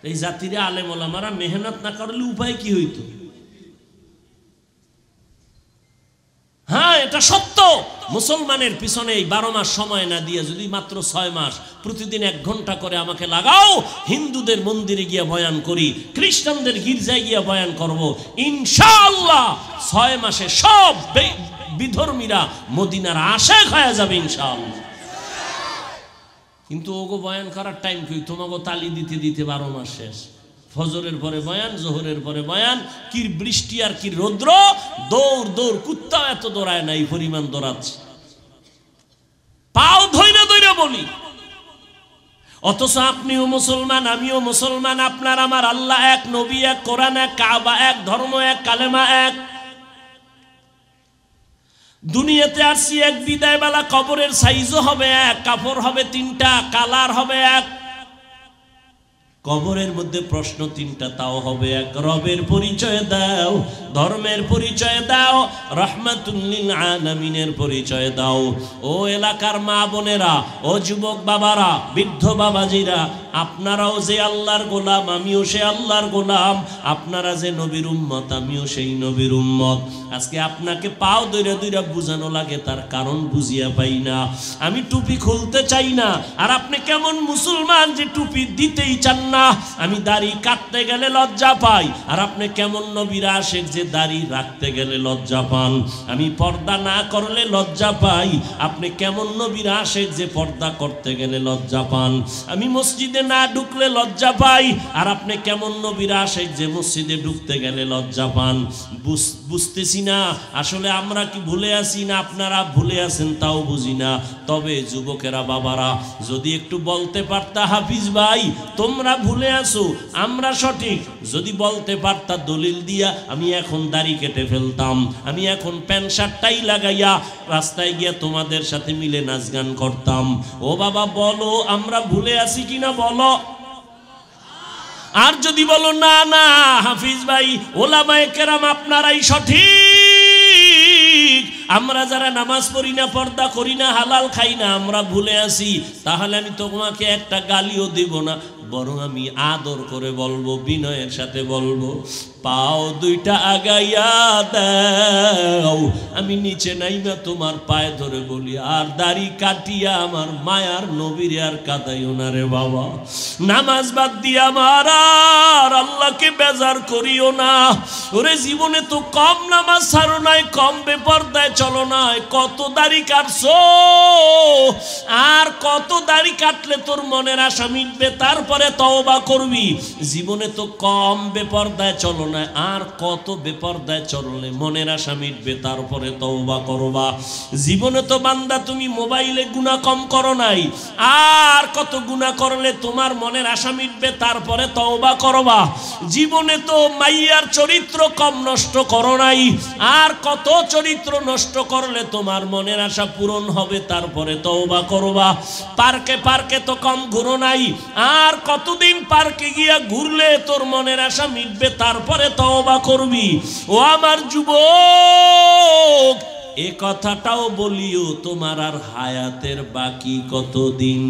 এই জাতিরে আলেম ওলামারা মেহনত না করলে উপায় কি হইতো? হ্যাঁ, এটা সত্য। মুসলমানের পিছনে এই 12 মাস সময় না দিয়ে যদি মাত্র 6 মাস প্রতিদিন 1 ঘন্টা করে আমাকে লাগাও, হিন্দুদের মন্দিরে গিয়ে বয়ান করি, খ্রিস্টানদের গির্জায় গিয়ে বয়ান করব, ইনশাআল্লাহ 6 মাসে সব বিধর্মীরা মদিনার আশিক হয়ে যাবে ইনশাআল্লাহ। কিন্তু ওগো বয়ান করার টাইম কই? তোমাকে তালি দিতে দিতে 12 মাস শেষ। ফজরের পরে বয়ান, জোহরের পরে বয়ান, কি বৃষ্টি আর কি রৌদ্র, দৌড় দৌড়, কুত্তাও এত দৌড়ায় না, এই পরিমাণ দৌড়াচ্ছে, পাও ধইরা ধইরা বলি। অথচ আপনিও মুসলমান, আমিও মুসলমান, আপনার আমার আল্লাহ এক, নবী এক, কোরআন এক, কাবা এক, ধর্ম এক, কালেমা এক। দুনিয়াতে আসছি এক, বিদায় বেলা কবরের সাইজও হবে এক, কাপড় হবে 3টা, কালার হবে এক, কবরের মধ্যে প্রশ্ন 3টা তাও হবে এক। রবের পরিচয় দাও, ধর্মের পরিচয় দাও, রাহমাতুল লিল আলামিনের পরিচয় দাও। ও এলাকার মা বোনেরা, ও যুবক বাবারা, বৃদ্ধ বাবাজিরা, আপনারাও যে আল্লাহর গোলাম, আমিও সে আল্লাহর গোলাম। আপনারা যে নবীর উম্মত, আমিও সেই নবীর উম্মত। আজকে আপনাকে পাও দইরা দইরা বুঝানো লাগে, তার কারণ বুঝিয়া পাই না। আমি টুপি খুলতে চাই না, আর আপনি কেমন মুসলমান যে টুপি দিতেই চান না। আমি দাড়ি কাটতে গেলে লজ্জা পাই, আর আপনি কেমন নবীর আশিক যে দাড়ি রাখতে গেলে লজ্জা পান। আমি পর্দা না করলে লজ্জা পাই, আপনি কেমন নবীর আশিক যে পর্দা করতে গেলে লজ্জা পান। আমি মসজিদে না ঢুকলে লজ্জা পাই, আর আপনি কেমন নবীর আশিক যে মসজিদে ঢুকতে গেলে লজ্জা পান। বুঝতেছি না আসলে আমরা কি ভুলে আছি না আপনারা ভুলে আছেন তাও বুঝি না। তবে যুবকেরা, বাবারা, যদি একটু বলতে পারতা হাফিজ ভাই তোমরা ভুলে আসো, আমরা সঠিক, যদি বলতে পারতা দলিল দিয়া, আমি এখন দাড়ি কেটে ফেলতাম, আমি এখন প্যান্ট শার্টটাই লাগাইয়া রাস্তায় গিয়া তোমাদের সাথে মিলে নাচ গান করতাম। ও বাবা বলো, আমরা ভুলে আছি কিনা বলো। আর যদি বলো না না হাফিজ ভাই, ওলামায়ে কেরাম আপনারাই সঠিক, আমরা যারা নামাজ পড়ি না, পর্দা করি না, হালাল খাই না, আমরা ভুলে আছি, তাহলে আমি তোমাকে একটা গালিও দিব না, বরং আমি আদর করে বলবো, বিনয়ের সাথে বলবো, পাও 2টা আগাইয়া দাও। আমি নিচে নাইমা তোমার পায়ে ধরে বলি, আর দাড়ি কাটিয়া আমার মায়ার নবীরে আর কাঁদাইও না রে বাবা। নামাজ বাদ দিয়া আমার আর আল্লাহকে বেজার করিও না। ওরে জীবনে তো কম নামাজ ছাড়ো নাই, কম বেপরদায় চলো নাই, কত দাড়ি কাটছো, আর কত দাড়ি কাটলে তোর মনের আশা মিটবে, তারপরে তওবা করবি। জীবনে তো কম বেপরদায় চলো না, আর কত বেপরদায় চললে মনের আশা মিটবে, তারপরে তওবা করবা। জীবনে তো বান্দা তুমি মোবাইলে গুনাহ কম করো নাই, আর কত গুনাহ করলে তোমার মনের আশা মিটবে, তারপরে তওবা করবা। জীবনে তো মাইয়ার চরিত্র কম নষ্ট করো নাই, আর কত চরিত্র নষ্ট করলে তোমার মনের আশা পূরণ হবে, তারপরে তওবা করবা। পার্কে পার্কে তো কম ঘুরো নাই, আর কতদিন পার্কে গিয়া ঘুরলে তোর মনের আশা মিটবে, তারপরে তওবা করবি। ও আমার যুবক, এ কথাটাও বলিও, তোমার আর হায়াতের বাকি কতদিন।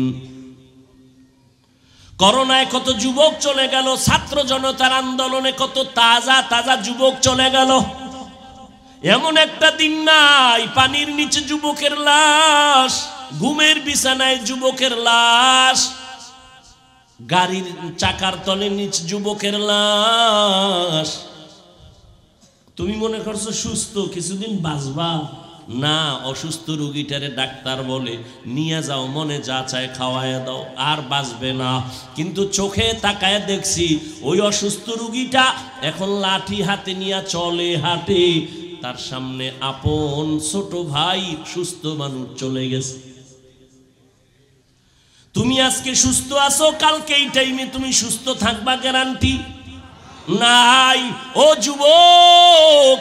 করোনায় কত যুবক চলে গেল, ছাত্র জনতার আন্দোলনে কত তাজা তাজা যুবক চলে গেল। এমন একটা দিন নাই পানির নিচে যুবকের লাশ, ঘুমের বিছানায় যুবকের লাশ, গাড়ির চাকার তলে নিচ যুবকের লাশ। তুমি মনে করছো সুস্থ, কিছুদিন বাঁচবা, না, অসুস্থ রুগীটারে ডাক্তার বলে নিয়ে যাও, মনে যা চায় খাওয়ায় দাও, আর বাঁচবে না। কিন্তু চোখে তাকায় দেখছি ওই অসুস্থ রুগীটা এখন লাঠি হাতে নিয়ে চলে, হাঁটে, তার সামনে আপন ছোট ভাই সুস্থ মানুষ চলে গেছে। তুমি আজকে সুস্থ আছো, কালকে এই টাইমে তুমি সুস্থ থাকবা গ্যারান্টি নাই। ও যুবক,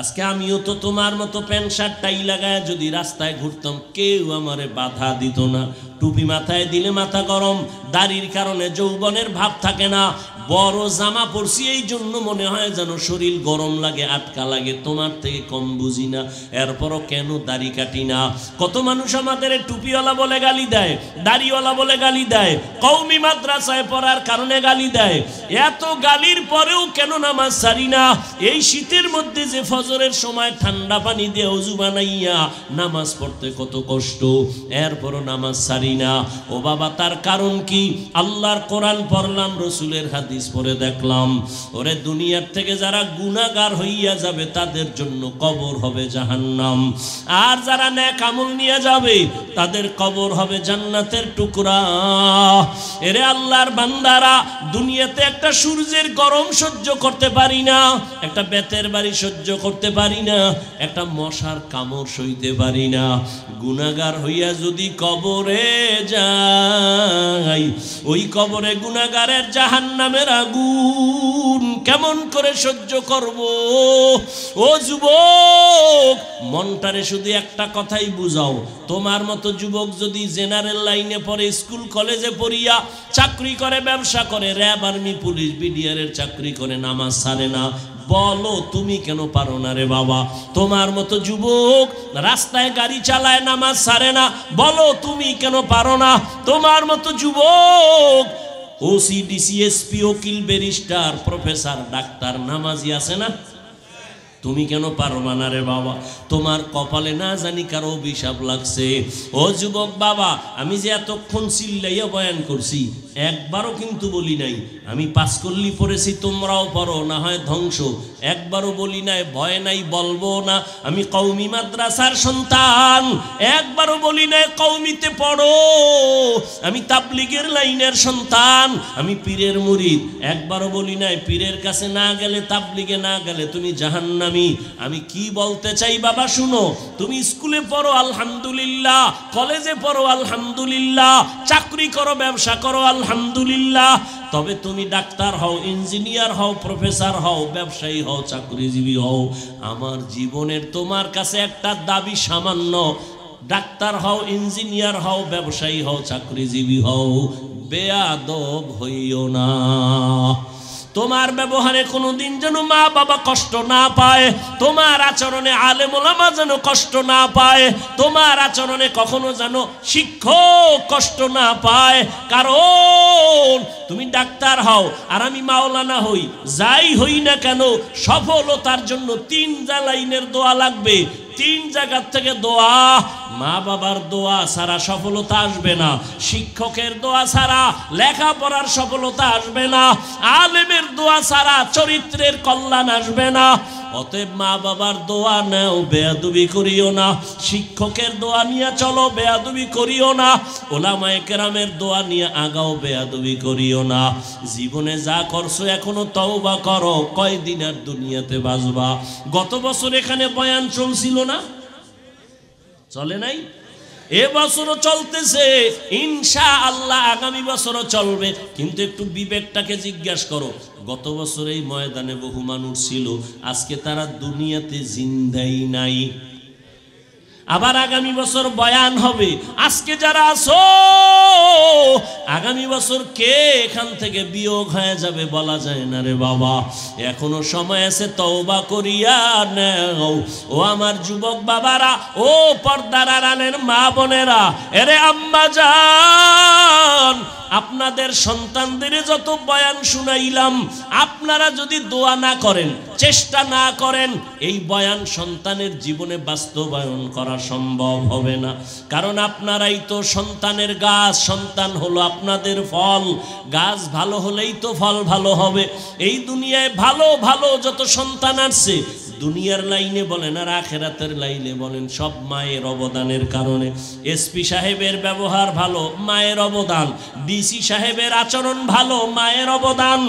আজকে আমিও তো তোমার মতো প্যান্ট শার্ট টাই লাগায় যদি রাস্তায় ঘুরতাম, কেউ আমারে বাধা দিত না। টুপি মাথায় দিলে মাথা গরম, দাড়ির কারণে যৌবনের ভাব থাকে না। বড় জামা পরছি এই জন্য মনে হয় যেন শরীর গরম লাগে, আটকা লাগে। তোমার থেকে কম বুঝি না, এরপরও কেন দাড়ি কাটি না? কত মানুষ আমাদের টুপিওয়ালা বলে গালি দেয়, দাড়িওয়ালা বলে গালি দেয়, কওমি মাদ্রাসায় পড়ার কারণে গালি দেয়। এত গালির পরেও কেন নামাজ ছাড়ি না? এই শীতের মধ্যে যে ফজরের সময় ঠান্ডা পানি দিয়ে ওযু বানাইয়া নামাজ পড়তে কত কষ্ট, এরপরও নামাজ ছাড়ি না। ও বাবা, তার কারণ কি? আল্লাহর কোরআন পড়লাম, রসুলের হাদিস পরে দেখলাম, ওরে দুনিয়ার থেকে যারা গুনাহগার হইয়া যাবে তাদের জন্য কবর হবে জাহান্নাম, আর যারা নেক আমল নিয়ে যাবে তাদের কবর হবে জান্নাতের টুকরা। এরে আল্লাহর বান্দারা, দুনিয়াতে একটা সূর্যের গরম সহ্য করতে পারি না, একটা বেতের বাড়ি সহ্য করতে পারি না, একটা মশার কামড় সইতে পারি না। গুনাহগার হইয়া যদি কবরে যাই, ওই কবরে গুনাহগারের জাহান্নামের আগুন কেমন করে সহ্য করব? ও যুবক, মনটারে শুধু একটা কথাই বুঝাও, তোমার মতো যুবক যদি জেনারেল লাইনে পড়ে, স্কুল কলেজে পড়িয়া চাকরি করে, ব্যবসা করে, র্যাব, আর্মি, পুলিশ, বিডিআর এর চাকরি করে, নামাজ ছাড়ে না, বলো তুমি কেন পারো না রে বাবা? তোমার মতো যুবক রাস্তায় গাড়ি চালায়, নামাজ ছাড়ে না, বলো তুমি কেন পারো না? তোমার মতো যুবক ওসি, ডিসি, এসপি, উকিল, ব্যারিস্টার, প্রফেসর, ডাক্তার, নামাজি আছে না? তুমি কেন পারবা না রে বাবা? তোমার কপালে না জানি কারো অভিশাপ লাগছে। ও যুবক বাবা, আমি যে এতক্ষণ চিল্লাইয়া বয়ান করছি, একবারও কিন্তু বলি নাই আমি পাঁচকল্লি পড়েছি তোমরাও পড়ো, না হয় ধ্বংস। একবারও বলি নাই ভয় নাই, বলবো না আমি কওমি মাদ্রাসার সন্তান। একবারও বলি নাই কওমিতে পড়ো, আমি তাবলীগের লাইনের সন্তান, আমি পীরের মুরিদ। একবারও বলি নাই পীরের কাছে না গেলে, তাবলীগে না গেলে তুমি জাহান্নামী। আমি কি বলতে চাই বাবা শুনো, তুমি স্কুলে পড়ো আলহামদুলিল্লাহ, কলেজে পড়ো আলহামদুলিল্লাহ, চাকরি করো, ব্যবসা করো আলহামদুলিল্লাহ, তবে তুমি ডাক্তার হও, ইঞ্জিনিয়ার হও, প্রফেসর হও, ব্যবসায়ী হও, চাকরিজীবী হও, আমার জীবনের তোমার কাছে একটা দাবি সামান্য, ডাক্তার হও, ইঞ্জিনিয়ার হও, ব্যবসায়ী হও, চাকরিজীবী হও, বেয়াদব হইও না। তোমার ব্যবহারে কোনোদিন যেন মা বাবা কষ্ট না পায়, তোমার আচরণে আলেম ওলামা যেন কষ্ট না পায়, তোমার আচরণে কখনো যেন শিক্ষক কষ্ট না পায়। কারণ তুমি ডাক্তার হও আর আমি মাওলানা হই, যাই হই না কেন সফলতার জন্য 3 লাইনের দোয়া লাগবে। 3 জায়গার থেকে দোয়া, মা বাবার দোয়া ছাড়া সফলতা আসবে না, শিক্ষকের দোয়া ছাড়া লেখাপড়ার সফলতা আসবে না, আলেমের দোয়া ছাড়া চরিত্রের কল্যাণ আসবে না। অতএব মা বাবার দোয়া নাও, বেয়াদবি করিও না, শিক্ষকের দোয়া নিয়ে চলো, বেয়াদবি করিও না, ওলামায়ে কেরামের দোয়া নিয়ে আগাও, বেয়াদবি করিও না। জীবনে যা করছো এখনো তওবা করো, কয়দিন আর দুনিয়াতে বাঁচবা? গত বছর এখানে বয়ান চলছিল না? চলে নাই? এবছরও চলতেছে, ইনশাআল্লাহ আগামী বছরও চলবে। কিন্তু একটু বিবেকটাকে জিজ্ঞাসা করো, গত বছর এই ময়দানে বহু মানুষ ছিল, আজকে তারা দুনিয়াতে জিন্দাই নাই। আবার আগামী বছর বয়ান হবে, আজকে যারা আছো আগামী বছর কে এখান থেকে বিয়োগ হয়ে যাবে বলা যায় না রে বাবা। এখনো সময় আছে, তওবা করিয়া নাও। ও আমার যুবক বাবারা, ও পর্দার আড়ালের মা বোনেরা, এরে আম্মা জান, আপনাদের সন্তানদের যত বয়ান শুনাইলাম, আপনারা যদি দোয়া না করেন, চেষ্টা না করেন, এই বয়ান সন্তানের জীবনে বাস্তবায়ন করা সম্ভব হবে না। কারণ আপনারাই তো সন্তানের গাছ, সন্তান হলো আপনাদের ফল। গাছ ভালো হলেই তো ফল ভালো হবে। এই দুনিয়ায় ভালো ভালো যত সন্তান আসছে, দুনিয়ার লাইনে বলেন আর আখেরাতের লাইনে বলেন, সব মায়ের অবদানের কারণে। এসপি সাহেবের ব্যবহার ভালো, মায়ের অবদান। ডিসি সাহেবের আচরণ ভালো, মায়ের অবদান।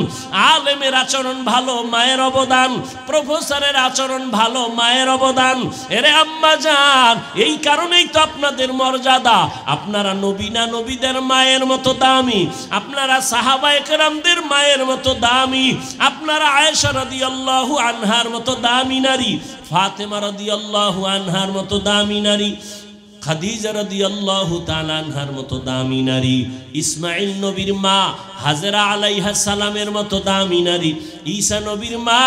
আলেমের আচরণ ভালো, মায়ের অবদান। প্রফেসরের আচরণ ভালো, মায়ের অবদান। এরে আম্মা জান, এই কারণেই তো আপনাদের মর্যাদা। আপনারা নবী না নবীদের মায়ের মতো দামি, আপনারা সাহাবায়ে কেরামদের মায়ের মতো দামি, আপনারা আয়েশা রাদিয়াল্লাহু আনহার মতো দামি নারী, ফাতেমা রাদিয়াল্লাহু আনহার মতো দামি নারী, খাদিজা রাদিয়াল্লাহু তাআলা আনহার মতো দামি নারী, ইসমাঈল নবীর মা হাজেরা আলাইহা সালামের মতো দামি নারী, ঈসা নবীর মা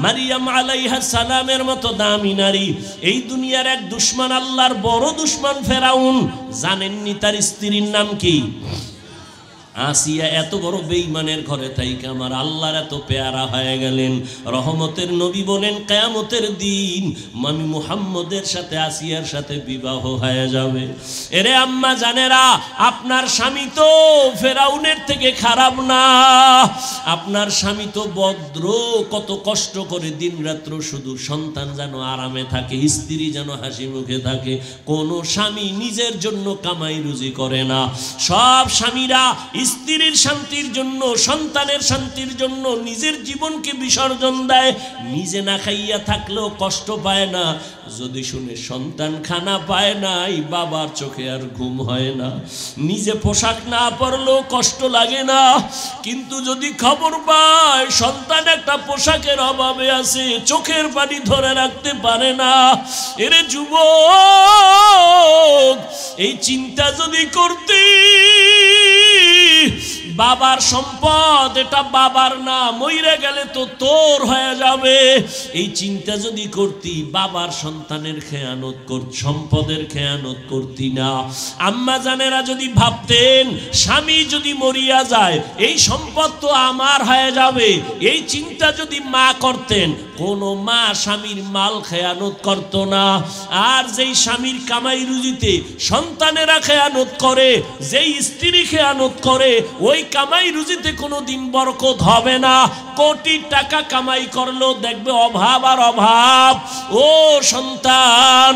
মারিয়াম আলাইহা সালামের মতো দামি নারী। এই দুনিয়ার এক দুশমন, আল্লাহর বড় দুশমন ফেরাউন, জানেননি তার স্ত্রীর নাম কি? আসিয়া। এত বড় বেঈমানের ঘরে থাইকে আমার আল্লাহর এত পেয়ারা হয়ে গেলেন। রহমতের নবী বলেন কিয়ামতের দিন আমি মুহাম্মদের সাথে আসিয়ার সাথে বিবাহ হয়ে যাবে। এরে আম্মা জানেরা, আপনার স্বামী তো ফেরাউনের থেকে খারাপ না, আপনার স্বামী তো ভদ্র। কত কষ্ট করে দিনরাত্র শুধু সন্তান যেন আরামে থাকে, স্ত্রী যেন হাসি মুখে থাকে। কোন স্বামী নিজের জন্য কামাই রুজি করে না। সব স্বামীরা স্ত্রীর শান্তির জন্য, সন্তানের শান্তির জন্য নিজের জীবনকে বিসর্জন দেয়। নিজে না খাইয়া থাকলেও কষ্ট পায় না, যদি শুনে সন্তান খানা পায় না, এই বাবার চোখে আর ঘুম হয় না। নিজে পোশাক না পরলেও কষ্ট লাগে না, কিন্তু যদি খবর পায় সন্তান একটা পোশাকের অভাবে আছে, চোখের পানি ধরে রাখতে পারে না। এরে যুবক, এই চিন্তা যদি করতি বাবার সম্পদ এটা বাবার না, মইরে গেলে তো তোর হয়ে যাবে, এই চিন্তা যদি করতি বাবার সন্তানের খেয়ানত করত, সম্পদের খেয়ানত করতি না। আম্মা জানেরা যদি ভাবতেন স্বামী যদি মরিয়া যায় এই সম্পদ তো আমার হয়ে যাবে, এই চিন্তা যদি মা করতেন, কোন মা স্বামীর মাল খেয়ানত করত না। আর যেই স্বামীর কামাই রুজিতে সন্তানেরা খেয়ানত করে, যেই স্ত্রী খেয়ানত করে, ওই কামাই রুজিতে কোনোদিন বরকত হবে না। কোটি টাকা কামাই করলেও দেখবে অভাব আর অভাব। ও সন্তান,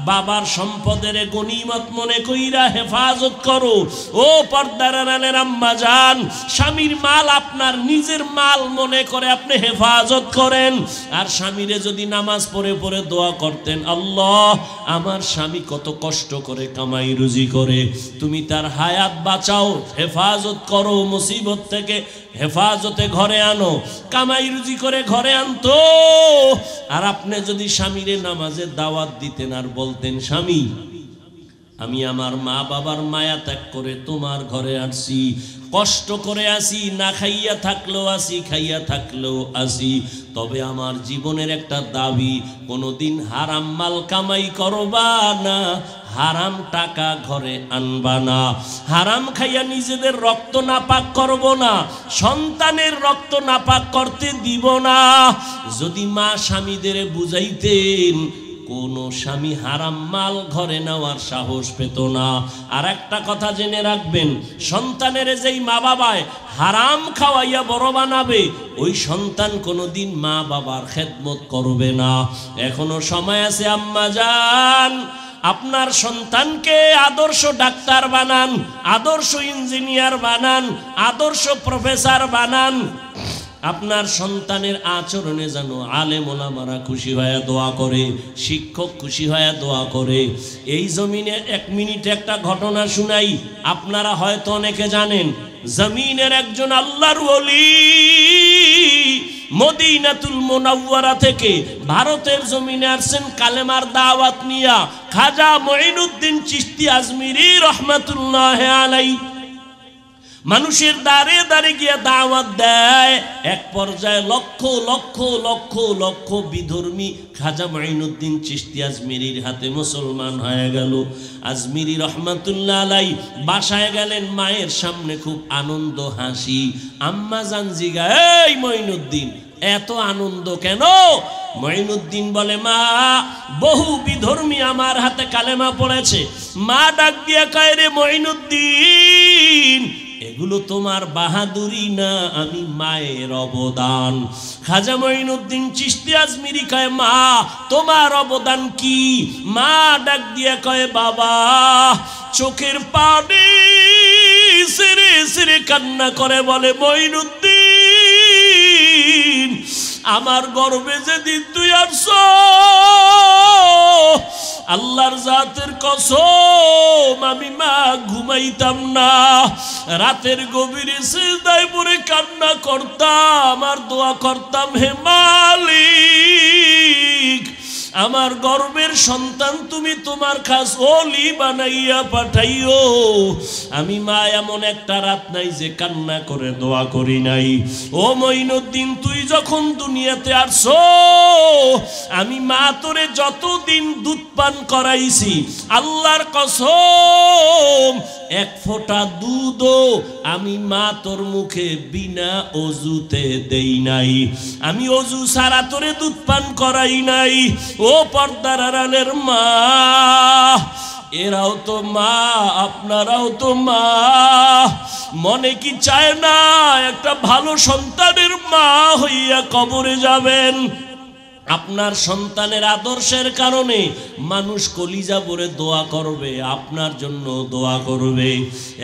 বাবার সম্পদের গনিমত মনে কইরা হেফাজত করো। ও পর্দার আড়ালের আম্মা জান, স্বামীর মাল আপনার নিজের মাল মনে করে আপনি হেফাজত করেন। আর স্বামীরে যদি নামাজ পড়ে পড়ে দোয়া করতেন, আল্লাহ আমার স্বামী কত কষ্ট করে কামাই রুজি করে, তুমি তার হায়াত বাঁচাও, হেফাজত করো, মুসিবত থেকে হেফাজতে ঘরে আনো। কামাই রুজি করে ঘরে আনতো। আর আপনি যদি স্বামীরে নামাজের দাওয়াত দিতেন আর বলতেন, স্বামী আমি আমার মা বাবার মায়া ত্যাগ করে তোমার ঘরে আসি, কষ্ট করে আসি, না খাইয়া থাকলেও আসি, খাইয়া থাকলেও আসি, তবে আমার জীবনের একটা দাবি, কোনোদিন হারাম মাল কামাই করবা না, হারাম টাকা ঘরে আনবা না, হারাম খাইয়া নিজেদের রক্ত নাপাক করব না, সন্তানের রক্ত নাপাক করতে দিব না। যদি মা স্বামীদের বুঝাইতেন, কোন স্বামী হারাম মাল ঘরে নেওয়ার সাহস পেত না। আর একটা কথা জেনে রাখবেন, সন্তানের যেই মা বাবায় হারাম খাওয়াইয়া বড় বানাবে, ওই সন্তান কোনোদিন মা বাবার খেদমত করবে না। এখনো সময় আছে আম্মা জান, আপনার সন্তানকে আদর্শ ডাক্তার বানান, আদর্শ ইঞ্জিনিয়ার বানান, আদর্শ প্রফেসর বানান। আপনার সন্তানের আচরণে যেন আলেম ওলামারা খুশি হয়ে দোয়া করে, শিক্ষক খুশি হয়ে দোয়া করে। এই জমিনে এক মিনিটে একটা ঘটনা শুনাই, আপনারা হয়তো অনেকে জানেন। জমিনের একজন আল্লাহর ওলি মদিনাতুল মুনাওয়ারা থেকে ভারতের জমিনে আসছেন কালেমার দাওয়াত নিয়া। খাজা মঈনুদ্দিন চিশতি আজমিরি রহমাতুল্লাহ আলাইহি মানুষের দ্বারে দ্বারে গিয়ে দাওয়াত দেয়। এক পর্যায়ে লক্ষ লক্ষ লক্ষ লক্ষ বিধর্মী খাজা মঈনুদ্দিন চিশতি আজমিরির হাতে মুসলমান হয়ে গেল। আজমিরি রহমাতুল্লাহ আলাইহি বাসায় গেলেন, মায়ের সামনে খুব আনন্দ হাসি। আম্মা জান জিগা, এই মঈনুদ্দিন এত আনন্দ কেন? মঈনুদ্দিন বলে, মা বহু বিধর্মী আমার হাতে কালেমা পড়েছে। মা ডাক দিয়া কয়, রে মঈনুদ্দিন এগুলো তোমার বাহাদুরি না, আমি মায়ের অবদান। খাজা মঈনুদ্দিন চিশতি আজমিরি কয়, মা তোমার অবদান কি? মা ডাক দিয়ে কয়, বাবা। চোখের পানি সেরে সেরে কান্না করে বলে, মঈনুদ্দিন আমার গর্ভে যেদিন তুই আসছ, আল্লাহর জাতের কসম আমি মা ঘুমাইতাম না, রাতের গভীরে সিজদায় পড়ে কান্না করতাম আর দোয়া করতাম, হে মালিক আমার গর্বের সন্তান তুমি তোমার খাস ওলি বানাইয়া পাঠাইও। আমি মা এমন একটা রাত নাই যে কান্না করে দোয়া করি নাই। ও মঈনুদ্দিন তুই যখন দুনিয়াতে আসছো, আমি মা তোরে যতদিন দুধ পান করাইছি, আল্লাহর কসম এক ফোঁটা দুধও আমি মা তোর মুখে বিনা অজুতে দেই নাই। আমি অজু ছাড়া তোরে দুধ পান করাই নাই। ও পর্দার আড়ালের মা, এরাও তো মা, আপনারাও তো মা। মনে কি চায় না একটা ভালো সন্তানের মা হইয়া কবরে যাবেন? আপনার সন্তানের আদর্শের কারণে মানুষ কলিজা ভরে দোয়া করবে, আপনার জন্য দোয়া করবে।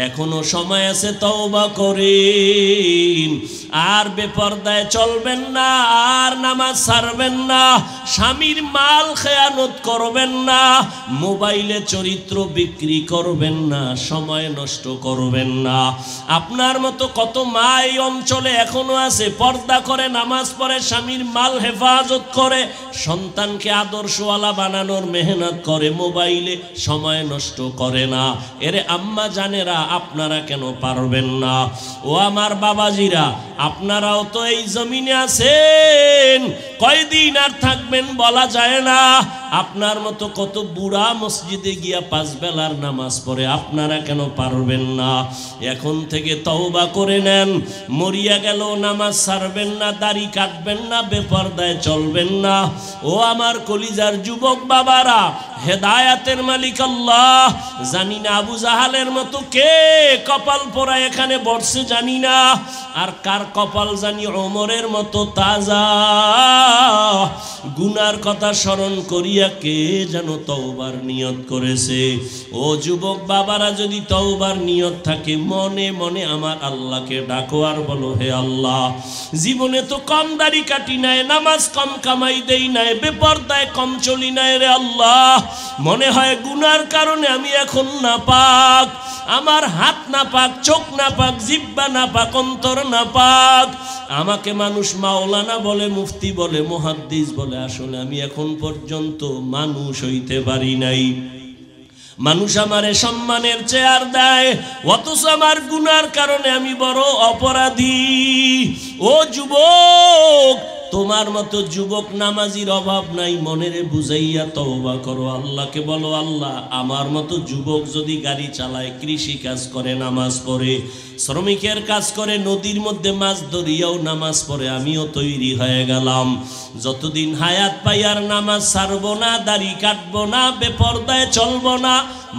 এখনো সময় আছে, তওবা করেন। আর বেপরদায় চলবেন না, আর নামাজ ছাড়বেন না, স্বামীর মাল খেয়ানত করবেন না, মোবাইলে চরিত্র বিক্রি করবেন না, সময় নষ্ট করবেন না। আপনার মতো কত মা এই অঞ্চলে এখনো আছে, পর্দা করে, নামাজ পড়ে, স্বামীর মাল হেফাজত করে, সন্তানকে আদর্শওয়ালা বানানোর মেহনত করে, মোবাইলে সময় নষ্ট করে না। এরে আম্মা জানেরা, আপনারা কেন পারবেন না? ও আমার বাবাজিরা, আপনারাও তো এই জমিনে আছেন, কয়দিন আর থাকবেন বলা যায় না। আপনার মতো কত বুড়া মসজিদে গিয়া 5 বেলার নামাজ পড়ে, আপনারা কেন পারবেন না? এখন থেকে তওবা করে নেন। মরিয়া গেল নামাজ ছাড়বেন না, দাড়ি কাটবেন না, বেপরদায় চলবেন না। ও আমার কলিজার যুবক বাবারা, হেদায়াতের মালিক আল্লাহ। জানি না আবু জাহালের মতো কে কপাল পোড়া এখানে বসছে জানি না, আর কার কপাল জানি ওমরের মতো তাজা। গুনার কথা স্মরণ করিয়া কে যেন তওবার নিয়ত করেছে। ও যুবক বাবারা, যদি তওবার নিয়ত থাকে, মনে মনে আমার আল্লাহকে ডাকো আর বলো, হে আল্লাহ, জীবনে তো কম দাড়ি কাটি নাই, নামাজ কম কামাই দেই নাই, বেপরদায় কম চলি নাই রে আল্লাহ। মনে হয় গুনার কারণে আমি এখন নাপাক, আমার হাত নাপাক, চোখ নাপাক, জিহ্বা নাপাক, অন্তর নাপাক। আমাকে মানুষ মাওলানা বলে, মুফতি বলে, মুহাদ্দিস বলে, আসলে আমি এখন পর্যন্ত মানুষ হইতে পারি নাই। মানুষ আমারে সম্মানের চেয়ার দেয়, অথচ আমার গুনার কারণে আমি বড় অপরাধী। ও যুবক, তোমার মতো যুবক নামাজির অভাব নাই, মনেরে বুঝাইয়া তওবা করো, আল্লাহকে বলো, আল্লাহ আমার মতো যুবক যদি গাড়ি চালায়, কৃষি কাজ করে, নামাজ পড়ে, শ্রমিকের কাজ করে, নদীর মধ্যে মাছ ধরিয়াও নামাজ পড়ে, আমিও তৈরি হয়ে গেলাম। যতদিন হায়াত পাই আর নামাজ ছাড়বো না, দাড়ি কাটবো না, বেপরদায় চলবো না,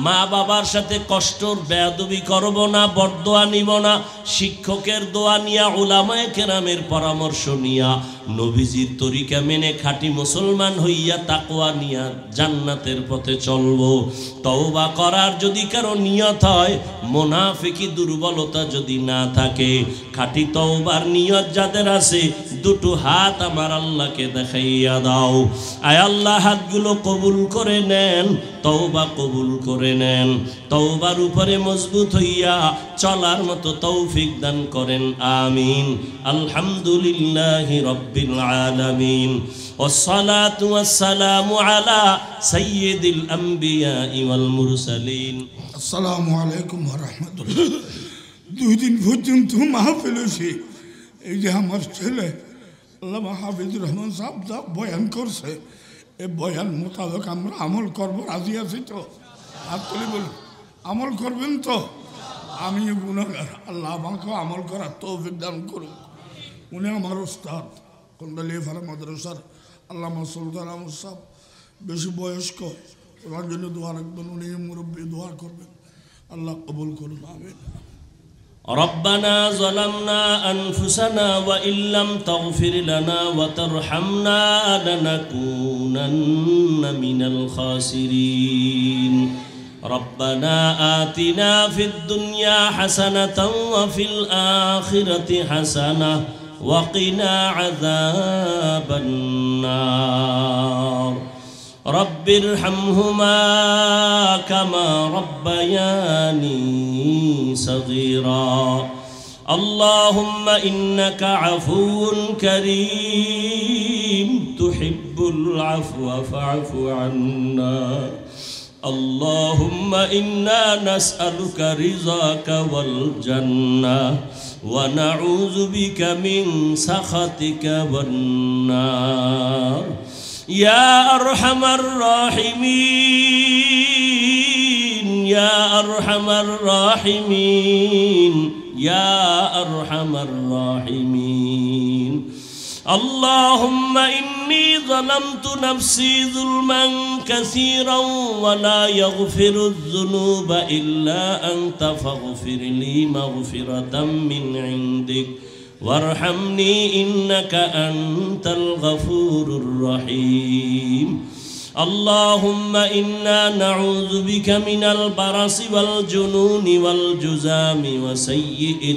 মা বাবার সাথে কষ্টর বেয়াদবি করব না, বরদোয়া নিব না, শিক্ষকের দোয়া নিয়া, উলামায়ে কেরামের পরামর্শ নিয়া, নবীজির তরিকা মেনে খাঁটি মুসলমান হইয়া তাকওয়া নিয়া জান্নাতের পথে চলবো। তওবা করার যদি কারো নিয়ত হয়, মুনাফিকি দুর্বলতা যদি না থাকে, খাঁটি তওবার নিয়ত যাদের আছে, দুটো হাত আমার আল্লাহকে দেখাইয়া দাও। আয় আল্লাহ, হাতগুলো কবুল করে নেন, তওবা কবুল করে নেন, তওবার উপরে মজবুত হইয়া চলার মতো তৌফিক দান করেন, আমিন। আলহামদুলিল্লাহি রাব্বিল আলামিন, ওয়াসসালাতু ওয়াসসালামু আলা সাইয়্যিদিল আম্বিয়া ওয়াল মুরসালিন। আসসালামু আলাইকুম ওয়া রাহমাতুল্লাহ। 2 দিন পর্যন্ত মাহফিল হয়েছে। এই যে আমার ছেলে আল্লামা হাফিজুর রহমান সাহেব যা বয়ান করছে, এই বয়ান মোতাবেক আমরা আমল করব, রাজি আছি তো? হাত তুলে বলুন, আমল করবেন তো? আমি গুনাহগার, আল্লাহ আমাকে আমল করার তৌফিক দান করুন। উনি আমার উস্তাদ, কোন্দালিয়াপাড়া মাদ্রাসার আল্লামা সুলতান আহমদ সাহেব, বেশি বয়স্ক, ওনার জন্য দোয়া রাখবেন, উনি মুরব্বী, দোয়া করবেন, আল্লাহ কবুল করুন, আমিন। ربنا ظلمنا أنفسنا وإن لم تغفر لنا وترحمنا لنكونن من الخاسرين ربنا آتنا في الدنيا حسنة وفي الآخرة حسنة وقنا عذاب النار رب ارحمهما كما ربياني صغيرا اللهم إنك عفو كريم تحب العفو فاعف عنا اللهم إنا نسألك رضاك والجنة ونعوذ بك من سخطك والنار يا أرحم الراحمين يا أرحم الراحمين يا أرحم الراحمين اللهم إني ظلمت نفسي ظلما كثيرا ولا يغفر الذنوب إلا أنت فاغفر لي مغفرة من عندك وارحمني إنك أنت الغفور الرحيم اللهم إنا نعوذ بك من البرص والجنون والجذام وسيء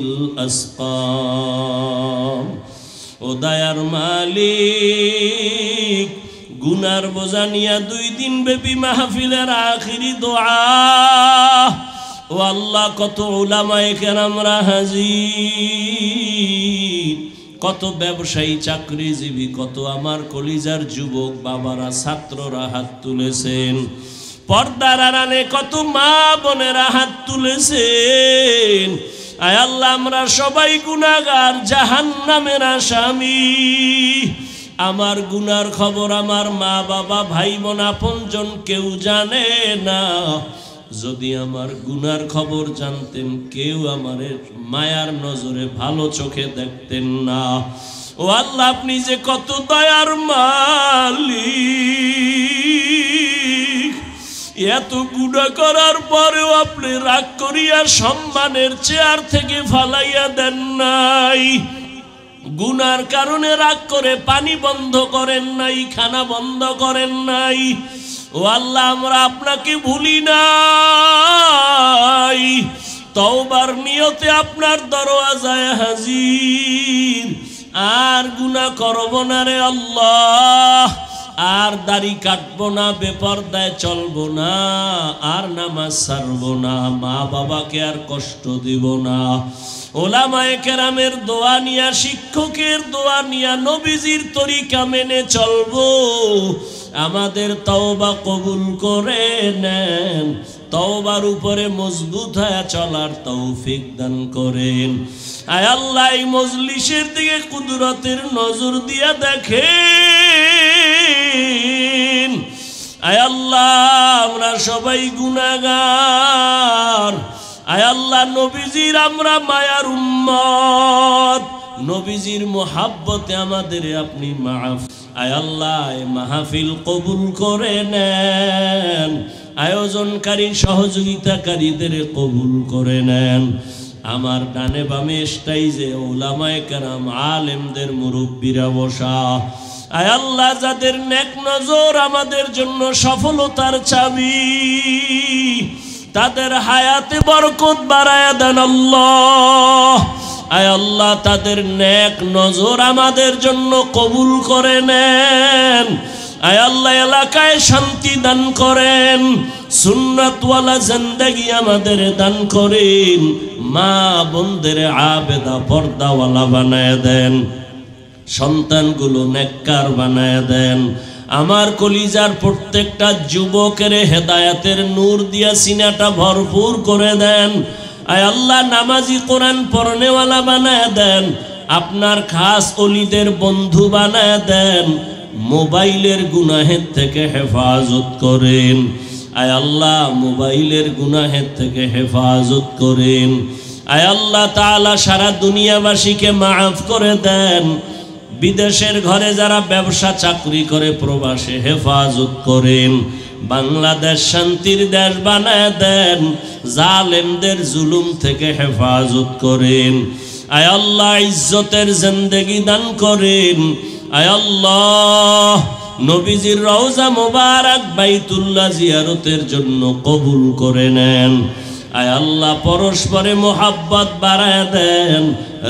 الأسقام ও দয়ার মালিক গুনার বোঝা নিয়ে 2 দিন ব্যাপী মাহফিলের আখিরি দোয়া ও আল্লাহ কত উলামায়ে কেরামরা হাজির কত ব্যবসায়ী চাকরিজীবী কত আমার কলিজার যুবক বাবারা ছাত্ররা হাত তুলেছেন পর্দার আড়ালে কত মা বোনেরা হাত তুলেছেন আয় আল্লাহ আমরা সবাই গুনাহগার জাহান্নামের আসামি আমার গুনার খবর আমার মা বাবা ভাই বোন আপনজন কেউ জানে না যদি আমার গুনার খবর জানতেন কেউ আমারে মায়ার নজরে ভালো চোখে দেখতেন না ও আল্লাহ আপনি যে কত দয়ার মালিক এত গুনাহ করার পরেও আপনি রাগ করিয়া সম্মানের চেয়ার থেকে ফালাইয়া দেন নাই গুনার কারণে রাগ করে পানি বন্ধ করেন নাই খানা বন্ধ করেন নাই ও আল্লাহ আমরা আপনাকে ভুলি নাই তওবার নিয়তে আপনার দরওয়াজায় হাজির আর গুনাহ করব না রে আল্লাহ আর দাড়ি কাটবো না বেপরদায় চলবো না আর নামাজ ছাড়বো না মা বাবাকে আর কষ্ট দিব না ওলামায়ে কেরামের দোয়া নিয়া শিক্ষকের দোয়া নিয়া নবীজির তরিকা মেনে চলবো আমাদের তওবা কবুল করে নেন তওবার উপরে মজবুত হয়ে চলার তৌফিক দান করেন আয় আল্লাহ এই মজলিসের দিকে কুদরতের নজর দিয়া দেখেন আয় আল্লাহ আমরা সবাই গুনাহগার আয় আল্লাহ নবীজির আমরা মায়ার উম্মত নবীজির মোহাব্বতে আমাদের আপনি মাফ আয় আল্লাহ এই মাহফিল কবুল করে নেন আয়োজনকারী সহযোগিতাকারীদের কবুল করে নেন আমার ডানে বামে স্টেজে উলামায়ে কেরাম আলেমদের মুরব্বিরা বসা আয় আল্লাহ যাদের নেক নজর আমাদের জন্য সফলতার চাবি তাদের হায়াতে বরকত বাড়ায়া দেন আল্লাহ আয় আল্লাহ তাদের নেক নজর আমাদের জন্য কবুল করে নেন আয় আল্লাহ এলাকায় শান্তি দান করেন সুন্নাতওয়ালা জিন্দেগি আমাদের দান করেন মা বোনদের আবেদা পর্দাওয়ালা বানায় দেন সন্তানগুলো নেককার বানায় দেন আমার কলিজার প্রত্যেকটা যুবকের হেদায়েতের নূর দিয়া সিনাটা ভরপুর করে দেন আয় আল্লাহ নামাজি কোরআন পড়নেওয়ালা বানায় দেন আপনার খাস ওলিদের বন্ধু বানায় দেন মোবাইলের গুনাহের থেকে হেফাজত করেন আয় আল্লাহ মোবাইলের গুনাহের থেকে হেফাজত করেন আয় আল্লাহ তাআলা সারা দুনিয়াবাসীকে মাফ করে দেন বিদেশের ঘরে যারা ব্যবসা চাকরি করে প্রবাসে হেফাজত করেন বাংলাদেশ শান্তির দেশ বানায় দেন, জালেমদের জুলুম থেকে হেফাজত করেন। আয় আল্লাহ ইজ্জতের জিন্দেগি দান করেন। আয় আল্লাহ নবীজির রওজা মোবারক বাইতুল্লাহ জিয়ারতের জন্য কবুল করে নেন। আয় আল্লাহ পরস্পরে মোহাব্বত বাড়ায় দেন,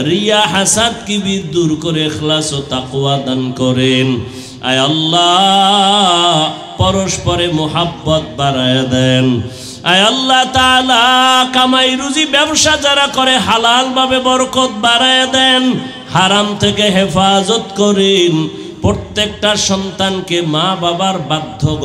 রিয়া হাসাদ কি দূর করে ইখলাস ও তাকওয়া দান করেন। আয় আল্লাহ পরস্পরে মোহাব্বত বাড়ায় দেন। আয় আল্লাহ তাআলা কামাই রুজি ব্যবসা যারা করে হালাল ভাবে বরকত বাড়ায় দেন, হারাম থেকে হেফাজত করেন। প্রত্যেকটা সন্তানকে মা বাবার বাধ্যগত